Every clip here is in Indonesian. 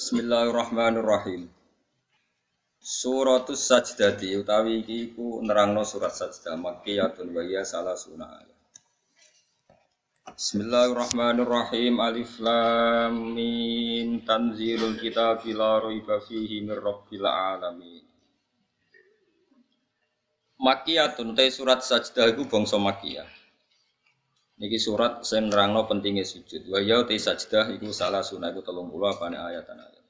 Bismillahirrahmanirrahim. Suratus Sajdati utawi iki iku nerangno surat Sajdah Makkiyatun wa hiya salasuna ayat. Bismillahirrahmanirrahim. Alif Lam Mim. Tanzilul kitabi la raiba fihi mir rabbil alamin. Makkiyatun te surat Sajdah iku bangsa Makkiyah. Niki surat sing nerangno pentingnya sujud. Wa ya te sajdah iku salasuna iku 30 apane ayat-ayat.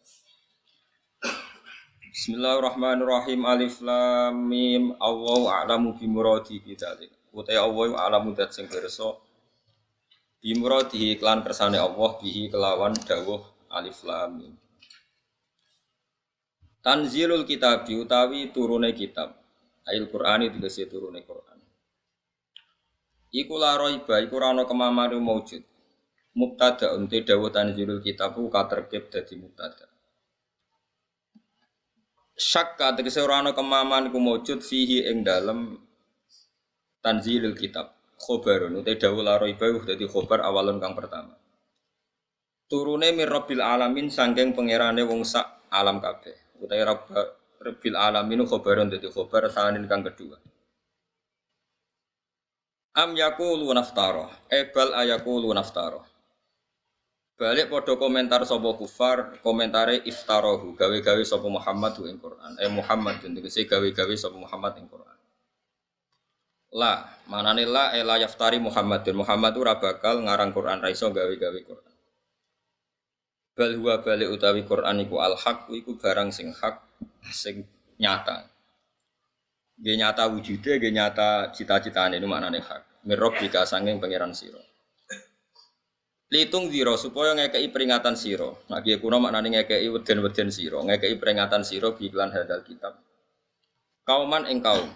Bismillahirrahmanirrahim. Alif Lam Mim. Allahu a'lamu bi muradi bidzalik. Utai Allahu a'lamu dat sing pirsa bi muradi iklan kersane Allah bihi kelawan dawuh Alif Lam Mim. Tanzilul kitab utawi turune kitab. Ayat Qur'ani dikese turune Qur'an. Iku la raiba iku ora ana kemamane maujud. Mubtada unte dawuh tanzilul kitab ku katerkib dadi mubtada. Syakka tegese ora ana kemaman iku maujud fihi ing dalem tanzilul kitab. Khobarun uta dawuh la raiba dadi khobar awalun kang pertama. Turune mir rabbil alamin saking pangerane wong sak alam kabeh. Utahe rabbil alamin khobarun dadi khobar sanin kang kedua. Am yaqulu naftara bal ayaqulu naftara. Balik padha komentar sapa kufar, komentare iftarahu, gawe-gawe sapa Muhammad ing Quran. Muhammad tegese gawe-gawe sapa Muhammad ing Quran. La, manane la yaftari Muhammadun. Muhammad ora bakal ngarang Quran, ra iso gawe-gawe Quran. Bal huwa balik utawi Quran iku al-haq, iku barang sing hak, sing nyata. Nggih nyata wujude, nggih nyata cita-citane niku maknane hak. Mirrobbika sanging pangeran sira. Litung dira supaya ngekeki peringatan sira. Nah kiye kuna maknane ngekeki weden-weden sira, ngekeki peringatan sira biklan hadal kitab. Kauman ing kaum.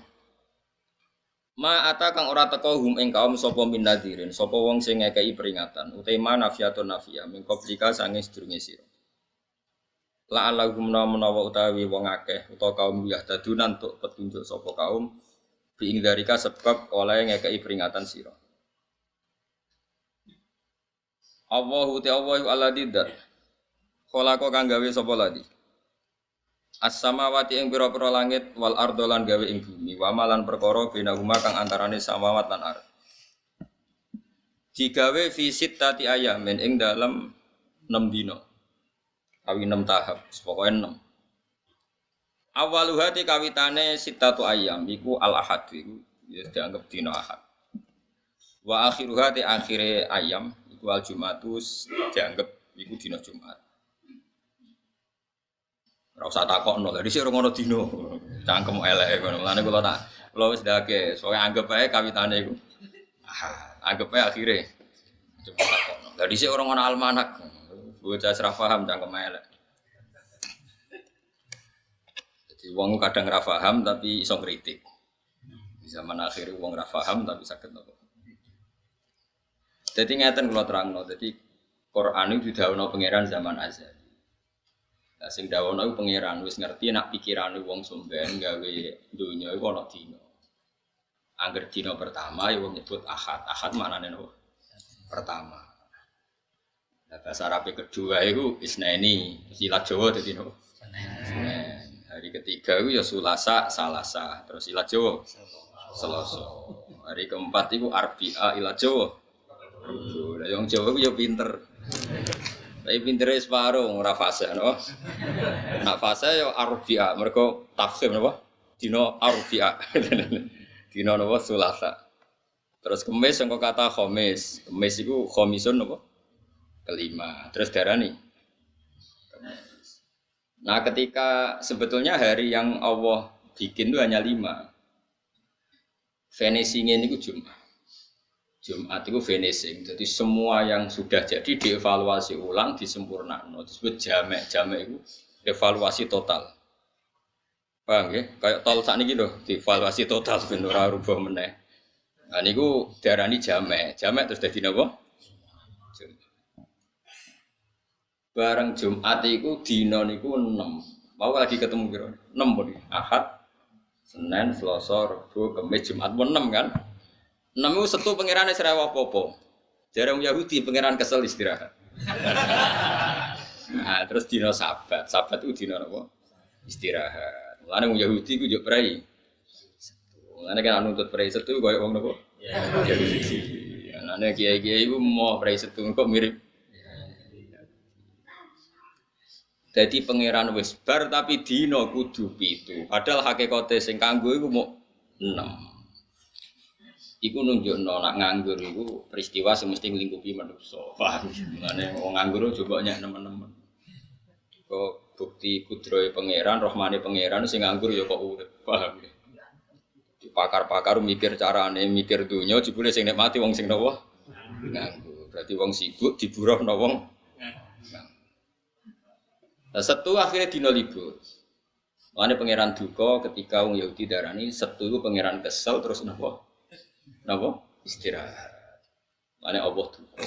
Ma ata kang ora teka hum ing kaum sapa min nadirin, sapa wong sing ngekeki peringatan. Utema nafiyatun nafiyah min qablika sanging sedurunge sira. La alahum menawa utawi wong akeh utawa kaum yahdadunan untuk petunjuk sapa kaum bi ing dalika sebab oleh ngekeki peringatan sira. Allahu ta'ala alladzi dzat khalaqa kang gawe sapa ladi. As-samawati ing pira-pira langit wal ardo lan gawe ing bumi wa malan perkara binahuma kang antarane samawat lan ard. Digawe fi sittati ayamin ing dalem 6 dina. Awi 6 tahap, pokoke 6. Awaluhati kawitane sittatu ayam iku al-ahad iku ya dianggap dina ahad. Wa akhiruhati akhire ayam iku al-jumatus dianggap iku dina Jumat. Ora usah takokno, lha dhisik ora ngono dina. Cangkem eleke ngono. Mulane kula wis ndake, soalé anggap ae kawitane iku. Anggap ae akhire. Coba takokno. Lha dhisik ora ngono almanak. Bocah ora paham cangkem elek. Jadi wong kadang ora paham tapi iso kritik. Di zaman akhir wong ora paham tapi saged nopo. Dadi ngeten kula terangno. Dadi Quran itu didhawuhna pangeran zaman azali. Lah sing dawuhna iku pangeran wis ngerti nek pikirane wong somben gawe donya iku ana dina. Angger dina pertama ya wong nyebut ahad. Ahad maknane nopo? Pertama. Bahasa Arab kedua itu isnaini, ilat Jawa dadi nopo? Senin. Hari ketiga itu ya Sulasa, Salasa, terus ilat Jawa Selasa. Hari keempat itu Arbi'a ilat Jawa. Rabu. Lah yang Jawa itu ya pinter. Tapi pintere separo ora fase no. Nak fase ya Arbi'a, mergo tafsir napa? Dina Arbi'a. Dina napa Sulasa. Terus Kamis engko kata Khamis. Kamis iku khamisun napa? Kelima, terus darani. Nah, ketika sebetulnya hari yang Allah bikin itu hanya 5. Finishing ini itu Jumat. Jumat itu finishing. Jadi semua yang sudah jadi dievaluasi ulang, disempurnakan. Disebut jamek. Jamek itu evaluasi total. Paham ya? Kayak tol sakniki lho, dievaluasi total sebenarnya rubah meneh. Nah niku darani jamek. Jamek terus dadi napa? Bareng Jumat iku dina niku 6. Mau lagi ketemu kira 6 pun. Ahad, Senin, Selasa, Rabu, Kamis, Jumat pun 6 kan. 6 itu setu pangerane serewa apa-apa. Jarang Yahudi pangeran kesel istirahat. Nah, terus dino Sabat. Sabat itu dino apa? Istirahat. Mulane wong Yahudi ku yo prei. Mulane kan nuntut prei setu koyo wong napa? Yahudi. Anane kiai-kiai ku mau prei setu kok mirip. Jadi pangeran wis bar tapi dino kudu 7. Padahal hakikate sing kanggo iku mok 6. Iku nunjukno nak nganggur iku peristiwa sing mesti nglingkupi manusa. Paham? Mulane wong nganggur coba nyak nemen-nemen. Kok bukti kudrohe pangeran, rahmane pangeran sing nganggur ya kok urip. Paham ya? Di pakar-pakar mikir carane, mikir dunya jebule sing nikmati wong sing napa? Nganggur. Berarti wong sibuk diburuhno wong. Nah, Setu akhirnya dino libur. Makanya pangeran duka ketika wong Yahudi darani Setu itu pangeran kesel terus napa? Napa? Istirahat. Makanya Allah duka.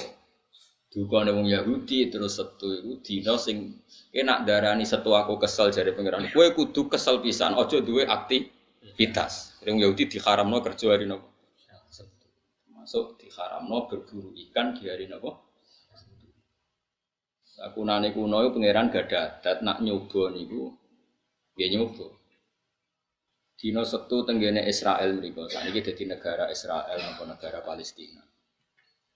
Duka ning wong Yahudi terus Setu itu dino sing enak darani Setu aku kesel jare pangeran. Kowe kudu kesel pisan, aja duwe aktivitas. Wong Yahudi diharamno kerja hari napa? Setu. Masuk diharamno berburu ikan di hari napa? Kunane kuno iku pangeran gak adat nak nyoba niku nggih nyoba. Dina Setu tenggene Israel mriku. Saniki dadi negara Israel napa negara Palestina.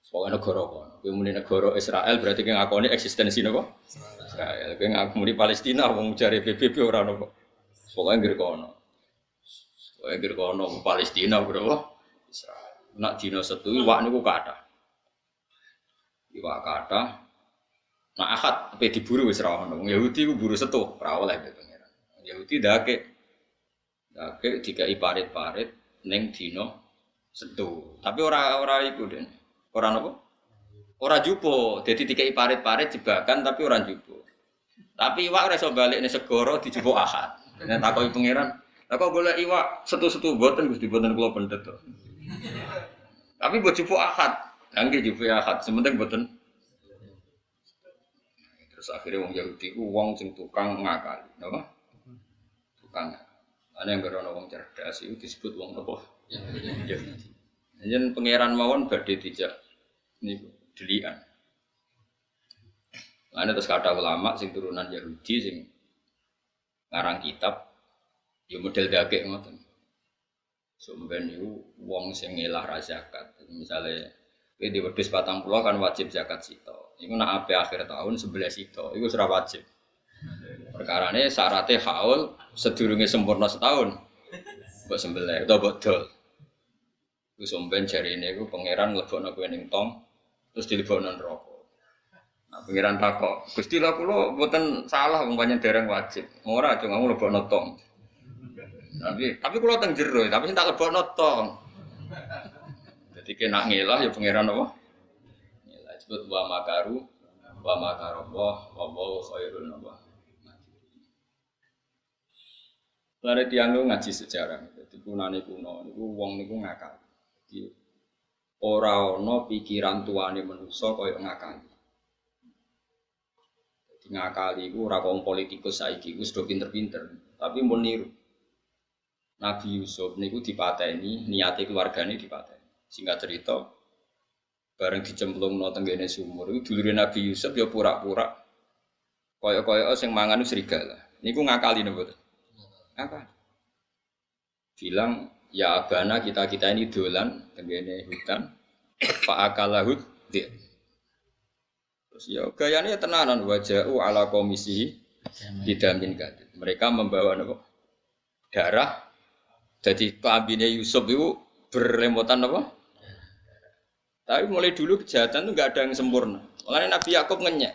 Pokoke negara kono. Kuwi muni negara Israel berarti ki ngakoni eksistensi napa? Israel. Kuwi ngakoni Palestina wong jare PBB ora napa. Pokoke ngger kono. Pokoke ngger kono Palestina bro. Israel. Nak dina Setu iwak niku kathah. Iwak kathah. Nah akad apa diburu wis ra ono. Yahudi ku buru Setu, ora oleh pangeran. Yahudi dake dikai parit-parit ning dina Setu. Tapi ora iku Den. Ora napa? Ora jupo. Dadi dikai parit-parit jebakan tapi ora jupo. Tapi iwak ora iso balik ning segara dijupuk akad. Nek takoki pangeran, "Lah kok golek iwak Setu-setu mboten Gusti mboten kula pendet to." Tapi mbok jupuk akad. Lah nggih jupuk akad, sementing mboten. Terus akhirnya wong Yahudi ku wong sing tukang ngakali, napa? Tukang. Ana yang gerono wong cerdas iku disebut wong apa? Yahudi. Yen pangeran mawon badhe dijak niku delian. Ana terus kata ulama sing turunan Yahudi sing ngarang kitab ya model dagek ngoten. Sumben niku wong sing ngelah ra zakat. Misale kowe di wedhus 40 kan wajib zakat sito. Iku nak ape akhir tahun 11 sito, iku ora wajib. Perkarane syaratnya haul sedurunge sempurna setahun. Mbok sembelih utawa mbok dol. Iku somben jarine iku pangeran nglebokno kowe ning tong terus dilebokno neraka. Nah, pangeran takok, "Gusti lha kula mboten salah wong pancen dereng wajib. Ora cuma nglebokno tong." Tapi kula teng jero, tapi tak lebokno tong. Dadi kena ngelah ya pangeran apa? Disebut wa makaru wa makarallah wallahu khairun nabah. Lare tiyang ngaji sejarah. Dadi kunane kuno niku wong niku ngakal. Dadi ora ana pikiran tuane manusa kaya ngakali. Dadi ngakali iku ora wong politikus saiki wis do pinter-pinter, tapi mun niru. Nabi Yusuf niku dipateni, niate keluargane dipateni. Singkat cerita bareng dicemplungno tenggene sumur iku dulure Nabi Yusuf ya pura-pura kaya-kaya sing mangan serigala. Niku ngakali napa mboten? Ngakali. Bilang ya abana kita ini dolan tenggene hutan fa akalahud di. Terus ya gayane tenanan waja'u ala komisi bidamin kadid. Mereka membawa napa? Darah. Jadi klambine Yusuf itu berlemotan apa? Tapi mulai dulu kejahatan itu enggak ada yang sempurna. Makanya Nabi Yakub ngenyek.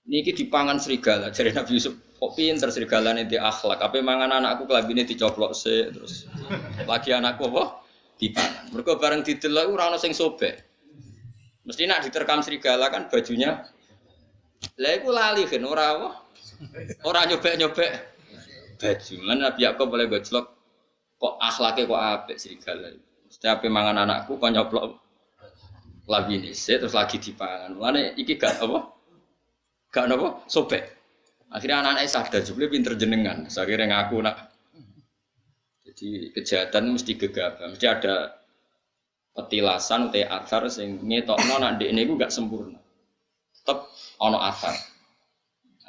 Niki dipangan serigala. Jadi Nabi Yusuf kok pinter serigalane di akhlak. Apa mangan anakku klambine dicoplok sik terus. Lagi anakku apa? Dipangan. Mergo bareng didelok ora ono sing sobek. Mesti nak diterkam serigala kan bajunya. Lah iku lali kan ora apa? Ora nyobek-nyobek baju. Lan Nabi Yakub oleh gojlok kok akhlake kok apik serigala. Mesti ape mangan anakku kok nyoplok lagi nih, terus lagi dipangan. Mana iki gak apa? Gak apa? Sobek. Akhirnya anak-anak sadar, jebule pinter jenengan. Akhirnya ngaku nak. Jadi kejahatan mesti gegabah, mesti ada petilasan utai athar sing ngetokno nak ndekne iku gak sempurna. Tetep ana athar.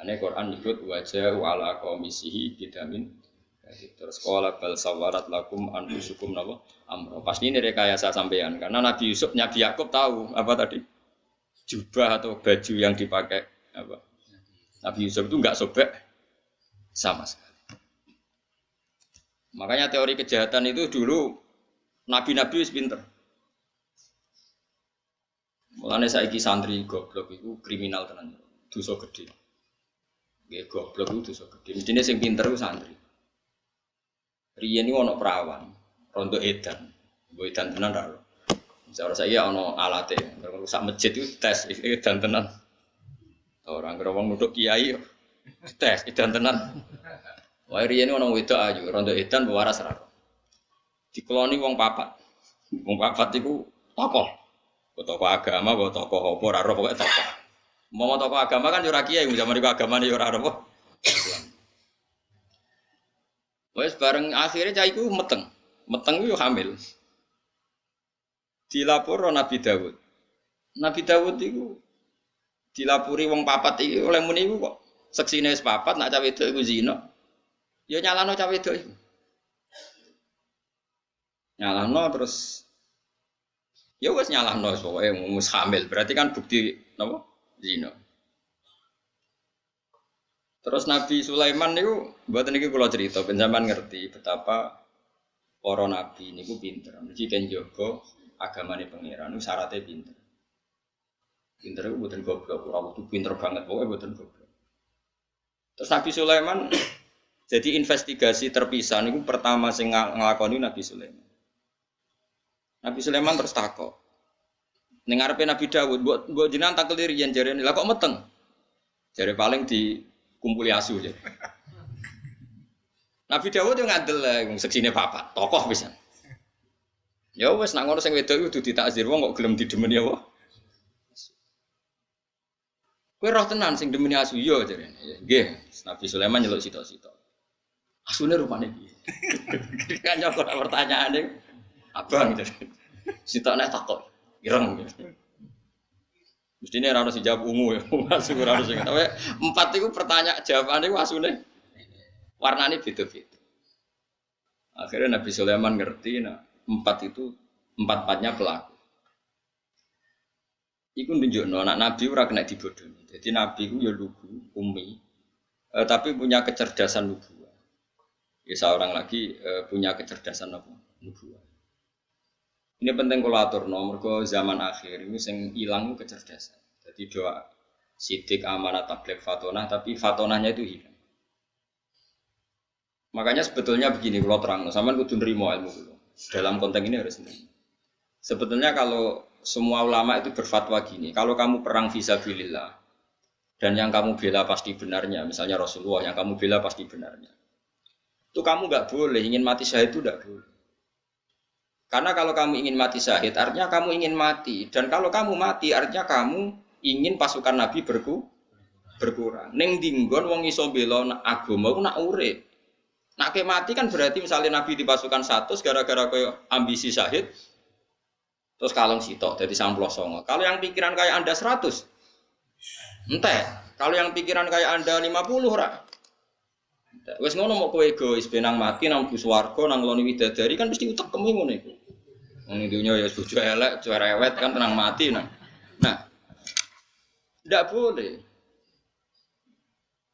Ane Quran nyebut wajah ala komisihi bidamin. Terus sekolah bal sawarat lakum anfusukum napa amro. Pasti ini rekayasa sampean karena Nabi Yusuf, Nabi Yakub tahu apa tadi jubah atau baju yang dipakai apa. Nabi Yusuf itu enggak sobek sama sekali. Makanya teori kejahatan itu dulu nabi-nabi wis pinter. Mulane saiki santri goblok itu kriminal tenan. Dosa gede. Nggih goblok itu dosa gede. Mestine sing pinter ku santri. Riyen iki ana perawan, rondo edan. Mbok edan tenan ra. Misale saya ana alate, rusak masjid itu tes edan tenan. Orang kira wong nuduk kiai tes edan tenan. Wae riyen ana wedok ayu, rondo edan waras ra. Dikeloni wong papat. Wong papat iku tokoh. Tokoh agama, tokoh apa ora ora pokoke tokoh. Mau tokoh agama kan yo ora kiai, zaman iku agamane yo ora apa. Wes bareng akhirnya cah iku meteng. Meteng iku hamil. Dilapor Nabi Dawud. Nabi Dawud iku dilapuri wong papat iki oleh muni iku kok seksine wis papat nak cah wedok iku zina. Ya nyalano cah wedok iku. Nyalano terus ya wis nyalano pokoke mus hamil. Berarti kan bukti napa? Zina. Terus Nabi Sulaiman niku mboten niki kula cerita ben sampean ngerti betapa para nabi niku pinter. Mesti kan jaga agamane pangeran niku syaratnya pinter. Pinter iku mboten goblok, ora kudu pinter banget, pokoke mboten goblok. Terus Nabi Sulaiman jadi investigasi terpisah niku pertama sing nglakoni Nabi Sulaiman. Nabi Sulaiman terus takok. Ning ngarepe Nabi Dawud, mbok jenengan takel riyen jarene, lha kok meteng? Jare paling di kumpuli asu aja. Nabi Dawud yo ngandel wong seksine papat, tokoh pisan. Ya wis nak ngono sing wedok kudu ditakzir wong kok gelem didemeni apa? Kowe roh tenan sing demeni asu yo jarene. Nggih, Nabi Sulaiman nyeluk sitok-sitok. Asune rupane piye? Kan nyokot pertanyaane abang gitu. Sitok nek takok, ireng gitu. Mestine ora ono sing jawab ungu ya. Asu ora ono sing. Tapi empat iku pertanyaan jawabane ku asune warnane beda-beda. Akhirnya Nabi Sulaiman ngerti nah empat itu empat-empatnya pelaku. Iku nunjukno anak Nabi ora kena dibodohi. Jadi Nabi ku ya lugu, umi, tapi punya kecerdasan nubuwah. Ya seorang lagi punya kecerdasan apa? Nubuwah. Ini penting kalau aturno, mergo zaman akhir ini sing ilang kecerdasan. Jadi doa sidik amanah tabligh fatonah, tapi fatonahnya itu hilang. Makanya sebetulnya begini, kalau terang, sampean kudu nrimo ilmu kulo. Dalam konteks ini harus nrimo. Sebetulnya kalau semua ulama itu berfatwa gini, kalau kamu perang fisabilillah dan yang kamu bela pasti benarnya, misalnya Rasulullah yang kamu bela pasti benarnya, itu kamu nggak boleh ingin mati syahid itu nggak boleh. Karena kalau kamu ingin mati syahid, artinya kamu ingin mati. Dan kalau kamu mati, artinya kamu ingin pasukan Nabi berkurang. Ning dinggon wong iso bela agama ku nak urip. Nak ke mati kan berarti misalnya Nabi di pasukan 100 gara-gara koyo ambisi syahid. Terus kalong sitok dadi 99. Kalau yang pikiran kayak Anda 100. Entek. Kalau yang pikiran kayak Anda 50 ora. Wes ngono mau kowe egois benang mati nang bus warga nang ngloni widadari kan mesti utek kemu ngono iku. Wong dunya ya bojo elek, cerewet kan tenang mati nang. Nah. Ndak boleh.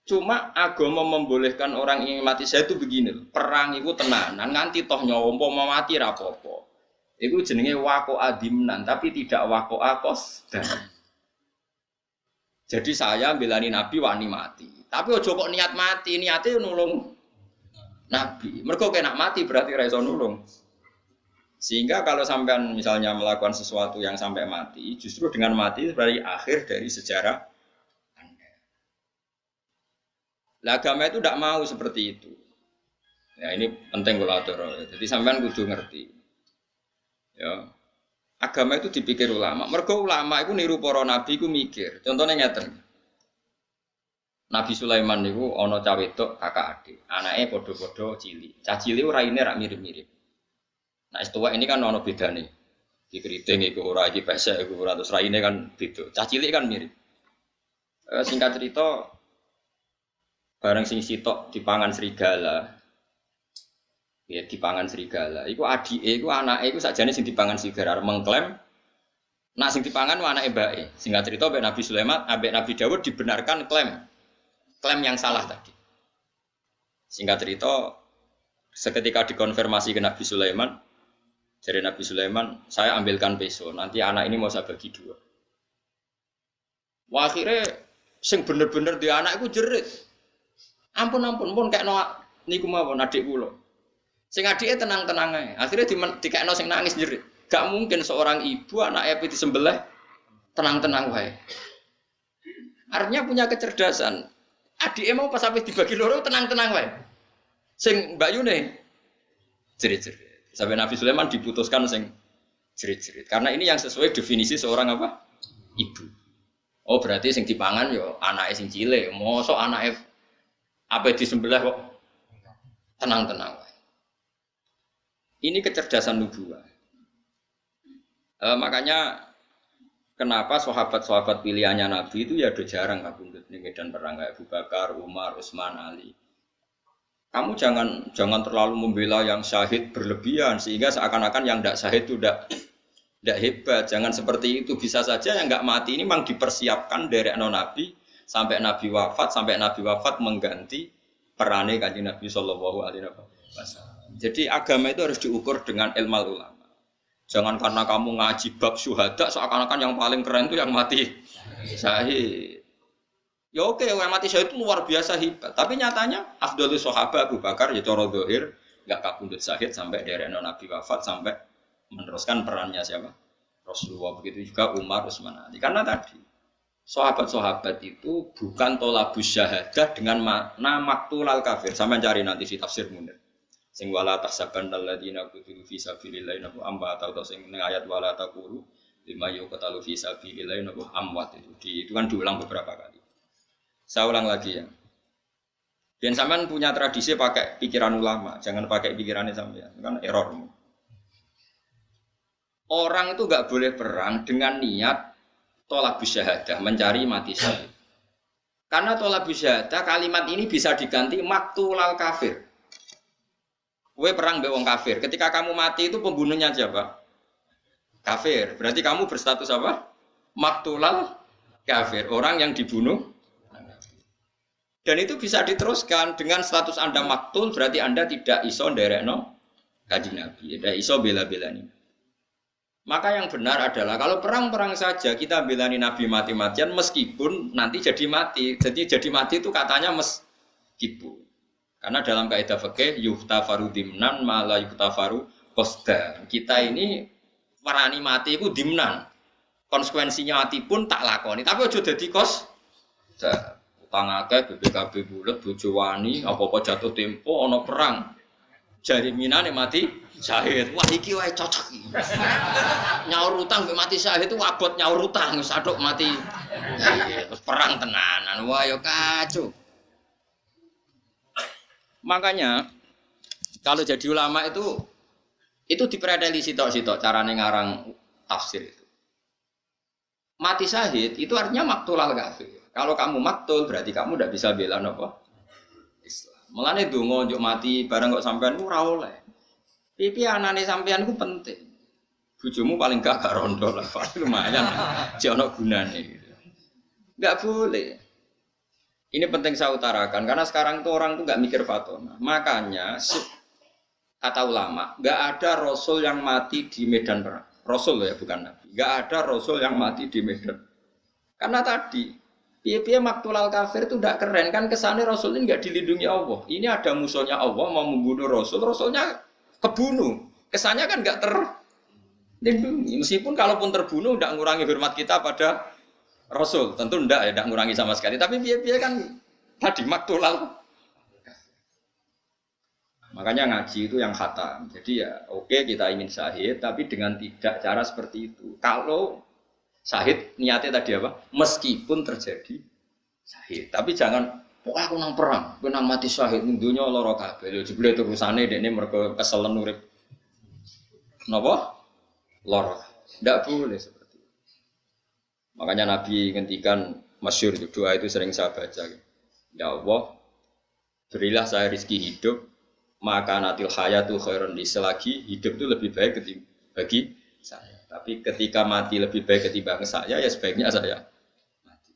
Cuma agama membolehkan orang ingin mati saya itu begini loh. Perang itu tenanan nganti toh nyawa umpama mati ra apa-apa. Iku jenenge waqo adimnan tapi tidak waqo akos dan. Jadi saya belani Nabi wani mati. Tapi ojo kok niat mati, niate nulung Nabi. Mergo kena mati berarti ra iso nulung. Sehingga kalau sampean misalnya melakukan sesuatu yang sampai mati, justru dengan mati berarti akhir dari sejarah Anda. Lah agama itu tidak mau seperti itu. Ya ini penting kalau atur. Jadi sampean kudu ngerti. Ya. Agama itu dipikir ulama. Mergo ulama itu niru para nabi ku mikir. Contohnya ngeten. Nabi Sulaiman niku ana cah wedok kakak adik. Anake padha-padha cilik. Cah cilik raine rak mirip-mirip. Nah, istuwa ini kan ana bedane. Iki kriting iku ora iki pesek iku ora terus raine kan beda. Cah cilik kan mirip. Singkat cerita Bareng sing sitok dipangan serigala. Ya dipangan serigala. Iku adike, iku anake iku sakjane sing dipangan serigala mengklaim nak sing dipangan anake mbake. Singkat cerita ambek Nabi Sulaiman, ambek Nabi Dawud dibenarkan klaim yang salah tadi. Singkat cerita seketika dikonfirmasi ke Nabi Sulaiman, dari Nabi Sulaiman, saya ambilkan peso, nanti anak ini mau saya bagi dua. Wah, akhirnya sing bener-bener di anak itu jerit. Ampun pun kayak niku mawon adik kula. Sing adike tenang-tenang ae. Akhire dikekno sing nangis jerit. Gak mungkin seorang ibu anake disembelih tenang-tenang wae. Artinya punya kecerdasan. Adike mau pas sampai dibagi loro tenang-tenang wae. Sing Mbak Yune jerit-jerit. Sampai Nabi Sulaiman diputuskan sing jerit-jerit. Karena ini yang sesuai definisi seorang apa? Ibu. Oh berarti sing dipangan yo anake sing cilik. Mosok anake apa disembelih kok tenang-tenang wae. Ini kecerdasan nubuwah. Makanya kenapa sahabat-sahabat pilihannya Nabi itu ya udah jarang kabundut di medan perang kayak Abu Bakar, Umar, Utsman, Ali. Kamu jangan terlalu membela yang syahid berlebihan sehingga seakan-akan yang tidak syahid itu tidak hebat. Jangan seperti itu. Bisa saja yang nggak mati ini memang dipersiapkan dari Nabi sampai Nabi wafat mengganti perane kanjeng Nabi Shallallahu Alaihi Wasallam. Jadi agama itu harus diukur dengan ilmu ulama. Jangan karena kamu ngaji bab syuhada seakan-akan yang paling keren itu yang mati syahid. Ya oke, yang mati syahid itu luar biasa hebat. Tapi nyatanya afdhalus sahabat Abu Bakar ya cara zahir enggak kabundut syahid sampai dari Nabi wafat sampai meneruskan perannya siapa? Rasulullah. Begitu juga Umar, Utsman, Ali. Karena tadi sahabat-sahabat itu bukan tolabus syahadah dengan makna maktulal kafir. Sampai cari nanti si tafsir Munir. Sing wala tahsabannal ladzina qutilu fi sabilillahi nabu amba atau sing ning ayat wala taqulu lima yuqtalu fi sabilillahi nabu amwat itu kan diulang beberapa kali. Saya ulang lagi ya. Dan sampean punya tradisi pakai pikiran ulama, jangan pakai pikirannya sampean, kan error. Orang itu enggak boleh perang dengan niat tolabus syahadah, mencari mati syahid. Karena tolabus syahadah kalimat ini bisa diganti maktulal kafir. Kowe perang mbek wong kafir. Ketika kamu mati itu pembunuhnya siapa? Kafir. Berarti kamu berstatus apa? Maktulal kafir. Orang yang dibunuh. Dan itu bisa diteruskan dengan status Anda maktul berarti Anda tidak iso nderekno kanjeng Nabi. Tidak iso bela-belani. Maka yang benar adalah kalau perang-perang saja kita belani Nabi mati-matian meskipun nanti jadi mati. Jadi mati itu katanya meskipun. Karena dalam kaidah fikih yuhtafaru dimnan mala yuhtafaru qasdan. Kita ini warani mati itu dimnan. Konsekuensinya mati pun tak lakoni. Tapi aja dadi qasdan. Utang akeh BPKB bulet bojo wani apa-apa jatuh tempo ana perang. Jariminane mati syahid. Wah iki wae cocok. Nyaur utang mbek mati syahid itu abot nyaur utang wis aduk mati. Terus perang tenanan. Wah ya kacau. Makanya kalau jadi ulama itu dipredeli sitok-sitok carane ngarang tafsir itu. Mati syahid itu artinya maktulal kafir. Kalau kamu maktul berarti kamu tidak bisa bela apa? Islam. Mulane donga njuk mati bareng kok sampean ora oleh. Pipi anane sampean ku penting. Bojomu paling gak rondo lah, lumayan. Jek ono gunane gitu. Enggak boleh. Ini penting saya utarakan karena sekarang itu orang tuh nggak mikir fatona. Makanya kata ulama, nggak ada rasul yang mati di medan perang. Rasul ya bukan nabi. Nggak ada rasul yang mati di medan. Karena tadi piye-piye maktulal kafir itu tidak keren kan kesannya rasul ini nggak dilindungi Allah. Ini ada musuhnya Allah mau membunuh rasul, rasulnya kebunuh. Kesannya kan nggak terlindungi. Meskipun kalaupun terbunuh tidak mengurangi hormat kita pada Rasul tentu tidak mengurangi sama sekali. Tapi biar kan tadi maktulal. Makanya ngaji itu yang khatam. Jadi ya oke kita ingin syahid, tapi dengan tidak cara seperti itu. Kalau syahid niatnya tadi apa? Meskipun terjadi syahid, tapi jangan pokoknya aku nang perang, aku nang mati syahid ning donya lara kabeh. Lho jebule terusane dekne mergo keselen urip. Napa? Lara. Ndak boleh seperti. Makanya Nabi ngendikan masyhur itu doa itu sering saya baca. Ya Allah, Berilah saya rezeki hidup, maka natil hayatu khairun li, selagi hidup itu lebih baik bagi saya. Tapi ketika mati lebih baik ketimbang saya, ya sebaiknya saya mati.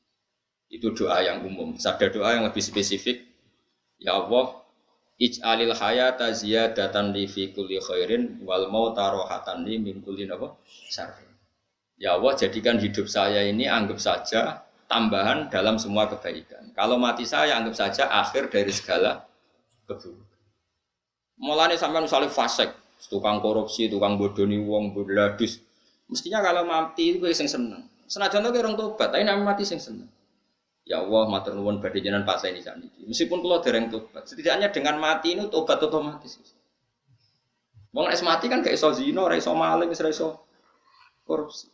Itu doa yang umum. Ada doa yang lebih spesifik. Ya Allah, ij'alil hayata ziyadatan li fi kulli khairin wal mauta rohatan li min kulli syarrin. Ya Allah, jadikan hidup saya ini anggap saja tambahan dalam semua kebaikan. Kalau mati saya anggap saja akhir dari segala keburukan. Mulane sampean misalnya fasik, tukang korupsi, tukang bodoni wong, bodladus. Mestinya kalau mati itu sing seneng. Senajan to kira tobat, tapi nek mati sing seneng. Ya Allah, matur nuwun badhe jenengan paseni sakniki. Meskipun kula dereng tobat, setidaknya dengan mati ini tobat otomatis. Wong nek mati kan gak iso zina, ora iso maling, ora iso korupsi.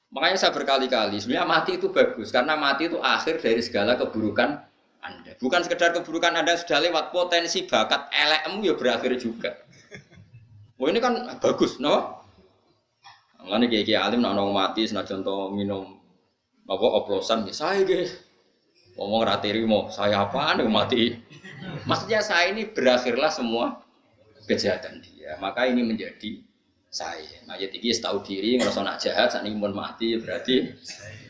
Makanya saya berkali-kali, sebenarnya mati itu bagus karena mati itu akhir dari segala keburukan Anda. Bukan sekedar keburukan Anda sudah lewat, potensi bakat elekmu ya berakhir juga. Oh ini kan bagus, no? Mulane kiai alim nek ono mati senajan to minum apa oplosan ya saya nggih. Ngomong ra terima, saya apaan yang mati. Maksudnya saya ini berakhirlah semua kejahatan dia. Maka ini menjadi saya. Mayat iki tahu diri ngrasa nak jahat sakniki mun mati berarti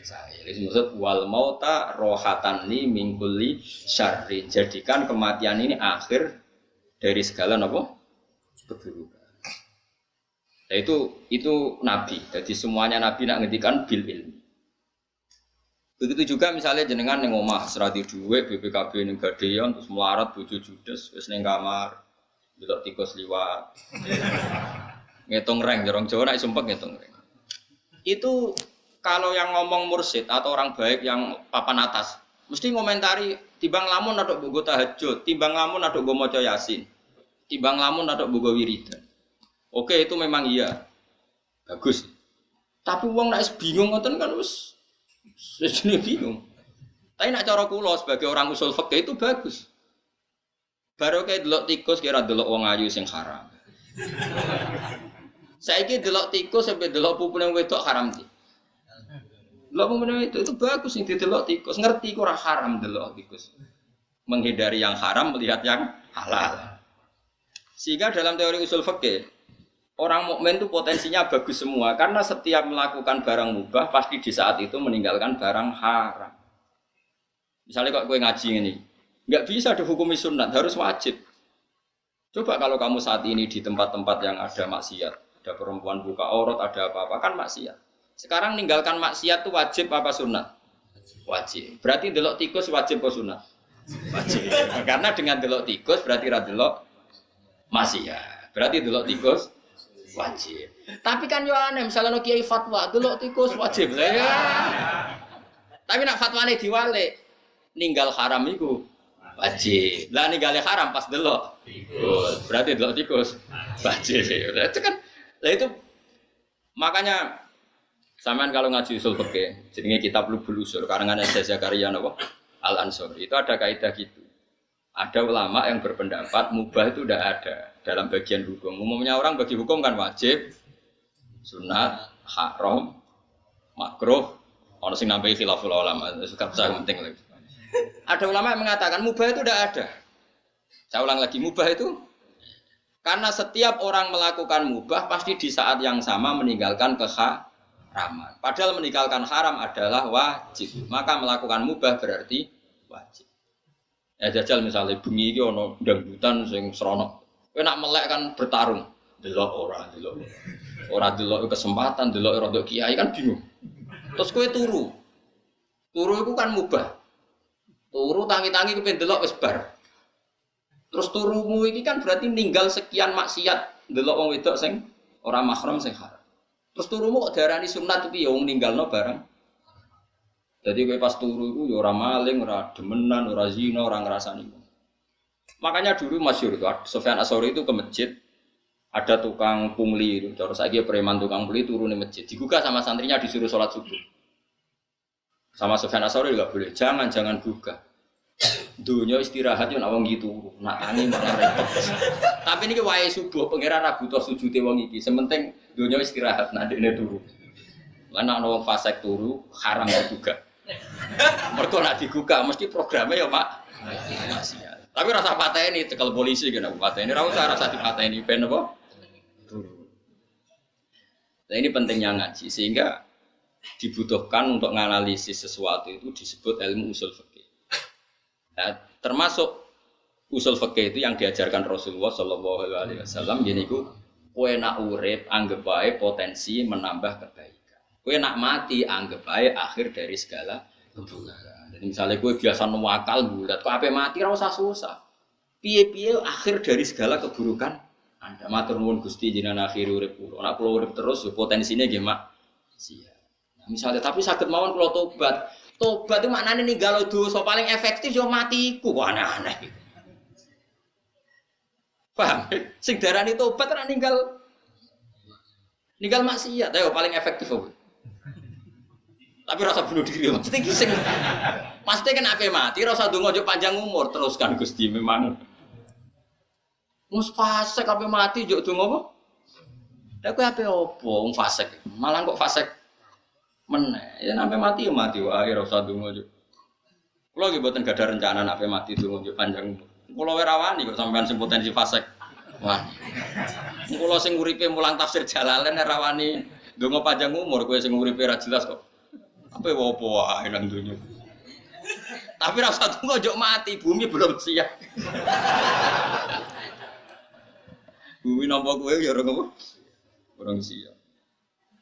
saya. Ini maksud wal mauta rohatan li min kulli syarrin. Jadikan kematian ini akhir dari segala napa keburukan. Nah, itu nabi. Jadi semuanya nabi nak ngendikan bil ilmi. Begitu juga misalnya jenengan ning omah serati dhuwit BPKB ning gadean terus melarat bojo judes wis ning kamar delok tikus liwat. Ngitung reng jorong Jawa nek sumpek ngitung reng. Itu kalau yang ngomong mursyid atau orang baik yang papan atas mesti ngomentari timbang lamun aduk bogo tahajud, timbang lamun aduk go maca yasin, timbang lamun aduk bogo wiridan. Oke, itu memang iya. Bagus. Tapi wong nek bingung ngoten kan wis sejene bingung. Tapi nak cara kula sebagai orang usul fikih itu bagus. Baru kayak delok tikus kira delok wong ayu sing haram. Saiki delok tikus sampai delok pupune wedok haram iki. Delok pupune itu bagus sing didelok tikus, ngerti kok ora haram delok tikus. Menghindari yang haram melihat yang halal. Sehingga dalam teori usul fikih orang mukmin itu potensinya bagus semua karena setiap melakukan barang mubah pasti di saat itu meninggalkan barang haram. Misalnya kok gue ngaji ini, nggak bisa dihukumi sunat, harus wajib. Coba kalau kamu saat ini di tempat-tempat yang ada maksiat, ada perempuan buka aurat, ada apa-apa kan maksiat. Sekarang meninggalkan maksiat itu wajib apa sunat? Wajib. Berarti delok tikus wajib apa sunat? Wajib. Karena dengan delok tikus berarti ra delok maksiat. Berarti delok tikus wajib. Tapi kan yo aneh, misalnya no kiai fatwa, delok tikus wajib lah ya. Tapi nak fatwane diwalik, ninggal haram iku wajib. Lah ninggale haram pas delok tikus. Berarti delok tikus wajib. Itu kan lah itu makanya sampean kalau ngaji usul fikih, jenenge kitab Lubul Usul karangan Syekh Zakaria napa? Al-Ansori. Itu ada kaidah gitu. Ada ulama yang berpendapat mubah itu tidak ada dalam bagian hukum. Umumnya orang bagi hukum kan wajib, sunat, haram, makruh. Ono sing nambahi khilaful ulama, suka besar penting lagi. Ada ulama yang mengatakan mubah itu tidak ada. Saya ulang lagi, mubah itu karena setiap orang melakukan mubah pasti di saat yang sama meninggalkan keharaman. Padahal meninggalkan haram adalah wajib. Maka melakukan mubah berarti wajib. Ya jajal misalnya bengi iki ana dangdutan sing serono. Kowe nak melek kan bertarung. Delok ora, delok. Ora delok kesempatan, delok rodok kiai kan bingung. Terus kowe turu. Turu iku kan mubah. Turu tangi-tangi kepen delok wis bar. Terus turumu iki kan berarti ninggal sekian maksiat delok wong wedok sing ora mahram sing haram. Terus turumu kok diarani sunat piye wong ninggalno bareng. Jadi kowe pas turu iku ya ora maling, ora demenan, ora zina, ora ngrasani. Makanya dulu masyhur itu Sufyan Ats-Tsauri itu ke masjid ada tukang pungli, terus saiki preman tukang pungli turu ning masjid. Digugah sama santrinya disuruh sholat subuh. Sama Sufyan Ats-Tsauri enggak boleh, jangan gugah. Dunya istirahat yo nek wong iki turu, nak tangi malah repot. Tapi niki wae subuh pangeran ra butuh sujude wong iki, sementing dunya istirahat nek dene turu. Lan ana wong fasik turu haram juga. Mergo nak digugah mesti programnya ya Pak. Maksiat. Tapi rasa pateni tekel polisi kena pateni ra usah rasa dipateni ben apa? Nah ini pentingnya ngaji sehingga dibutuhkan untuk menganalisis sesuatu itu disebut ilmu usul fikih. Nah, termasuk usul fikih itu yang diajarkan Rasulullah Shallallahu Alaihi Wasallam. Jadi ku kowe nak urip anggap baik potensi menambah kebaikan. Kowe nak mati anggap baik akhir dari segala keburukan. Jadi misalnya kowe biasa nuwakal bulat, kok ape mati ora usah susah. Piye-piye akhir dari segala keburukan. Anda matur nuwun Gusti jenengan akhir urip kula. Nek kula urip terus yo potensine nggih mak sia. Nah, misalnya tapi saged mawon kula tobat. Tobat itu maknane ninggal dosa paling efektif yo matiku. Kok aneh-aneh. Paham? Sing darani tobat ora ninggal maksiat ayo paling efektif apa? Tapi rasa bunuh diri mesti ki sing mesti kan ape mati rasa ndonga yo panjang umur teruskan Gusti memang. Mus fasik ape mati yo ndonga apa? Lah kowe ape opo wong fasik? Malah kok fasik meneh. Ya sampe mati yo mati wae rasa ndonga yo. Kula nggih mboten gadah rencana nek ape mati ndonga yo panjang umur. Kula ora wani kok sampean sing potensi fasik. Wah. Kula sing uripe mulang tafsir Jalalain ora wani ndonga panjang umur kowe sing uripe ra jelas kok. Apa opo wae nang donya. Tapi rasa tunggu ojo mati, bumi belum siap. Bumi nampak kowe ya ora ngopo? Ora siap.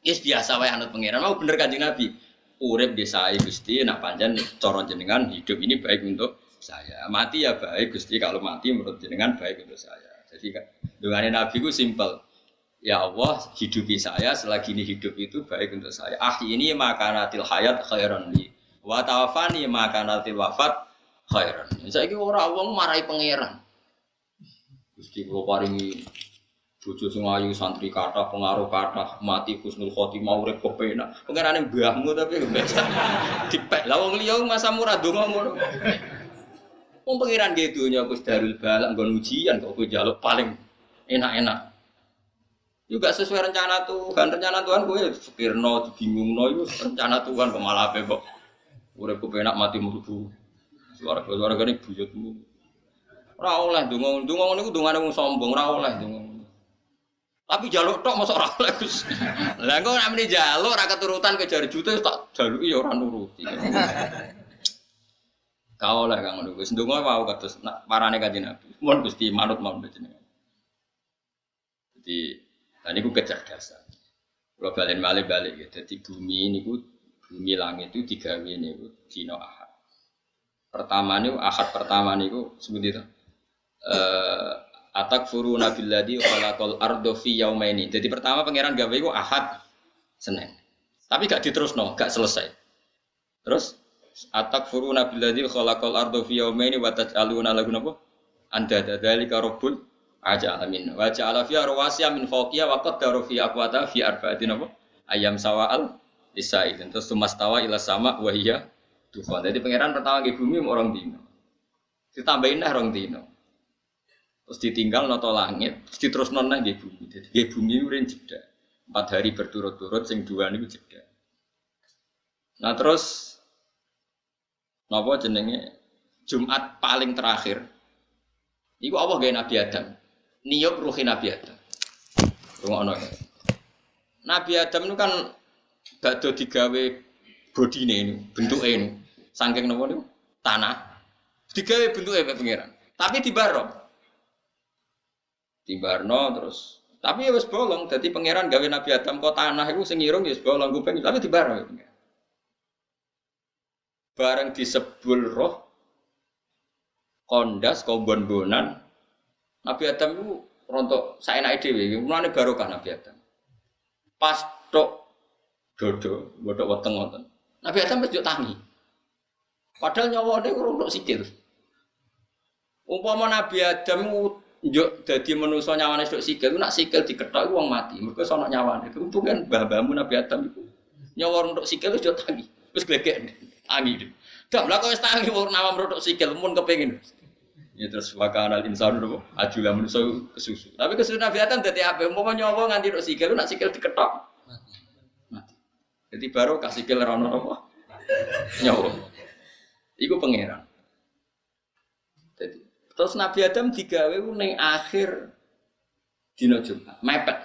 Wis biasa wae anut pangeran. Mau bener Kanjeng Nabi. Urip desai Gusti, nak pancen cara jenengan hidup ini baik untuk saya. Mati ya baik Gusti, kalau mati menurut jenengan baik untuk saya. Jadi dongane Nabi ku simpel. Ya Allah, hidupi saya selagi ini hidup itu baik untuk saya. Ini makanatil hayat khairan li. Wa tawafani makanatil wafat khairan. Saiki ora wong marahi pangeran. Gusti kula paringi bojo sing ayu santri kathah pengaruh kathah mati husnul khotimah urip kepenak. Pangerane mbahmu tapi dipek. Lah wong liya masa murah donga ngono. Wong pangeran nggih donya wis darul balak nggon ujian kok kowe njaluk paling enak-enak. Juga sesuai rencana Tuhan. Rencana Tuhan gue fikirno, bingungno itu rencana Tuhan kok malah ape kok urip kepenak mati mlebu. Suara gane buyutmu. Ora oleh ndonga ngono iku ndongane wong sombong, ora oleh ndonga. Tapi jaluk tok mosok ora oleh Gus. Lah engko nek meni jaluk ora keturutan kejar jute tak jaluki ya ora nuruti. Ka oleh kang ngono Gus. Ndonga wae kados parane Kanjeng Nabi. Mun Gusti manut mawon jenengan. Jadi ini ku kecerdasan. Kalau balik gitu. Jadi bumi langit itu digawe niku dina Ahad. Ahad pertama niku seperti itu. Atakfuruna billadzi khalaqal arda fi yaumaini. Jadi pertama pangeran gawe iku Ahad Senin. Tapi gak diterusno, gak selesai. Terus atakfuruna billadzi khalaqal arda fi yaumaini wa taj'aluna lahu napa? Anda dzalika rabbul aja amin. Wa ja'ala fiha rawasiya min fawqiha wa qaddara fi aqwata fi arba'atin apa? Ayam sawa'al lisa'id. Terus tumastawa ila sama wa hiya dukhan. Jadi pangeran pertama nggih bumi orang dino. Ditambahin lah orang dino. Terus ditinggal noto langit, terus diterusno nang nggih bumi. Jadi nggih bumi urin jeda. 4 hari berturut-turut sing 2 niku jeda. Nah terus napa jenenge Jumat paling terakhir. Iku Allah gawe Nabi Adam. Niyop ruhi Nabi Adam. Rungokno. Nabi Adam itu kan badhe digawe bodine ini, bentuke ini. Saking napa niku? Tanah. Digawe bentuke kaya pangeran. Tapi dibarno terus. Tapi ya wis bolong, dadi pangeran gawe Nabi Adam kok tanah iku sing irung ya wis bolong kuping, tapi dibarno ya pangeran. Bareng disebul roh kondas kombon-bonan Nabi Adam itu rontok saenake dhewe, mulane barokah Nabi Adam. Pas tok dodo, bodok weteng ngoten. Nabi Adam wis yo tangi. Padahal nyawane urung tok sikil. Umpama Nabi Adam yo dadi manusa nyawane tok sikil, nak sikil dikethok iku wong mati. Mergo sono nyawane. Untung kan mbah-mbahmu Nabi Adam iku nyawa urung tok sikil wis yo tangi. Wis glegek tangi. Dak lha kok wis tangi urung nama tok sikil mun kepengin. Ya terus wakanal insan lho, ajulah manusia kesusu. Tapi kesusu Nabi Adam dadi ape? Umpama nyawa nganti tok sikil, nak sikil dikethok mati. Jadi baru kasih sikil ra ono apa? Nyawa. Iku pangeran. Jadi Terus Nabi Adam digawe ning akhir dina Jumat, mepet.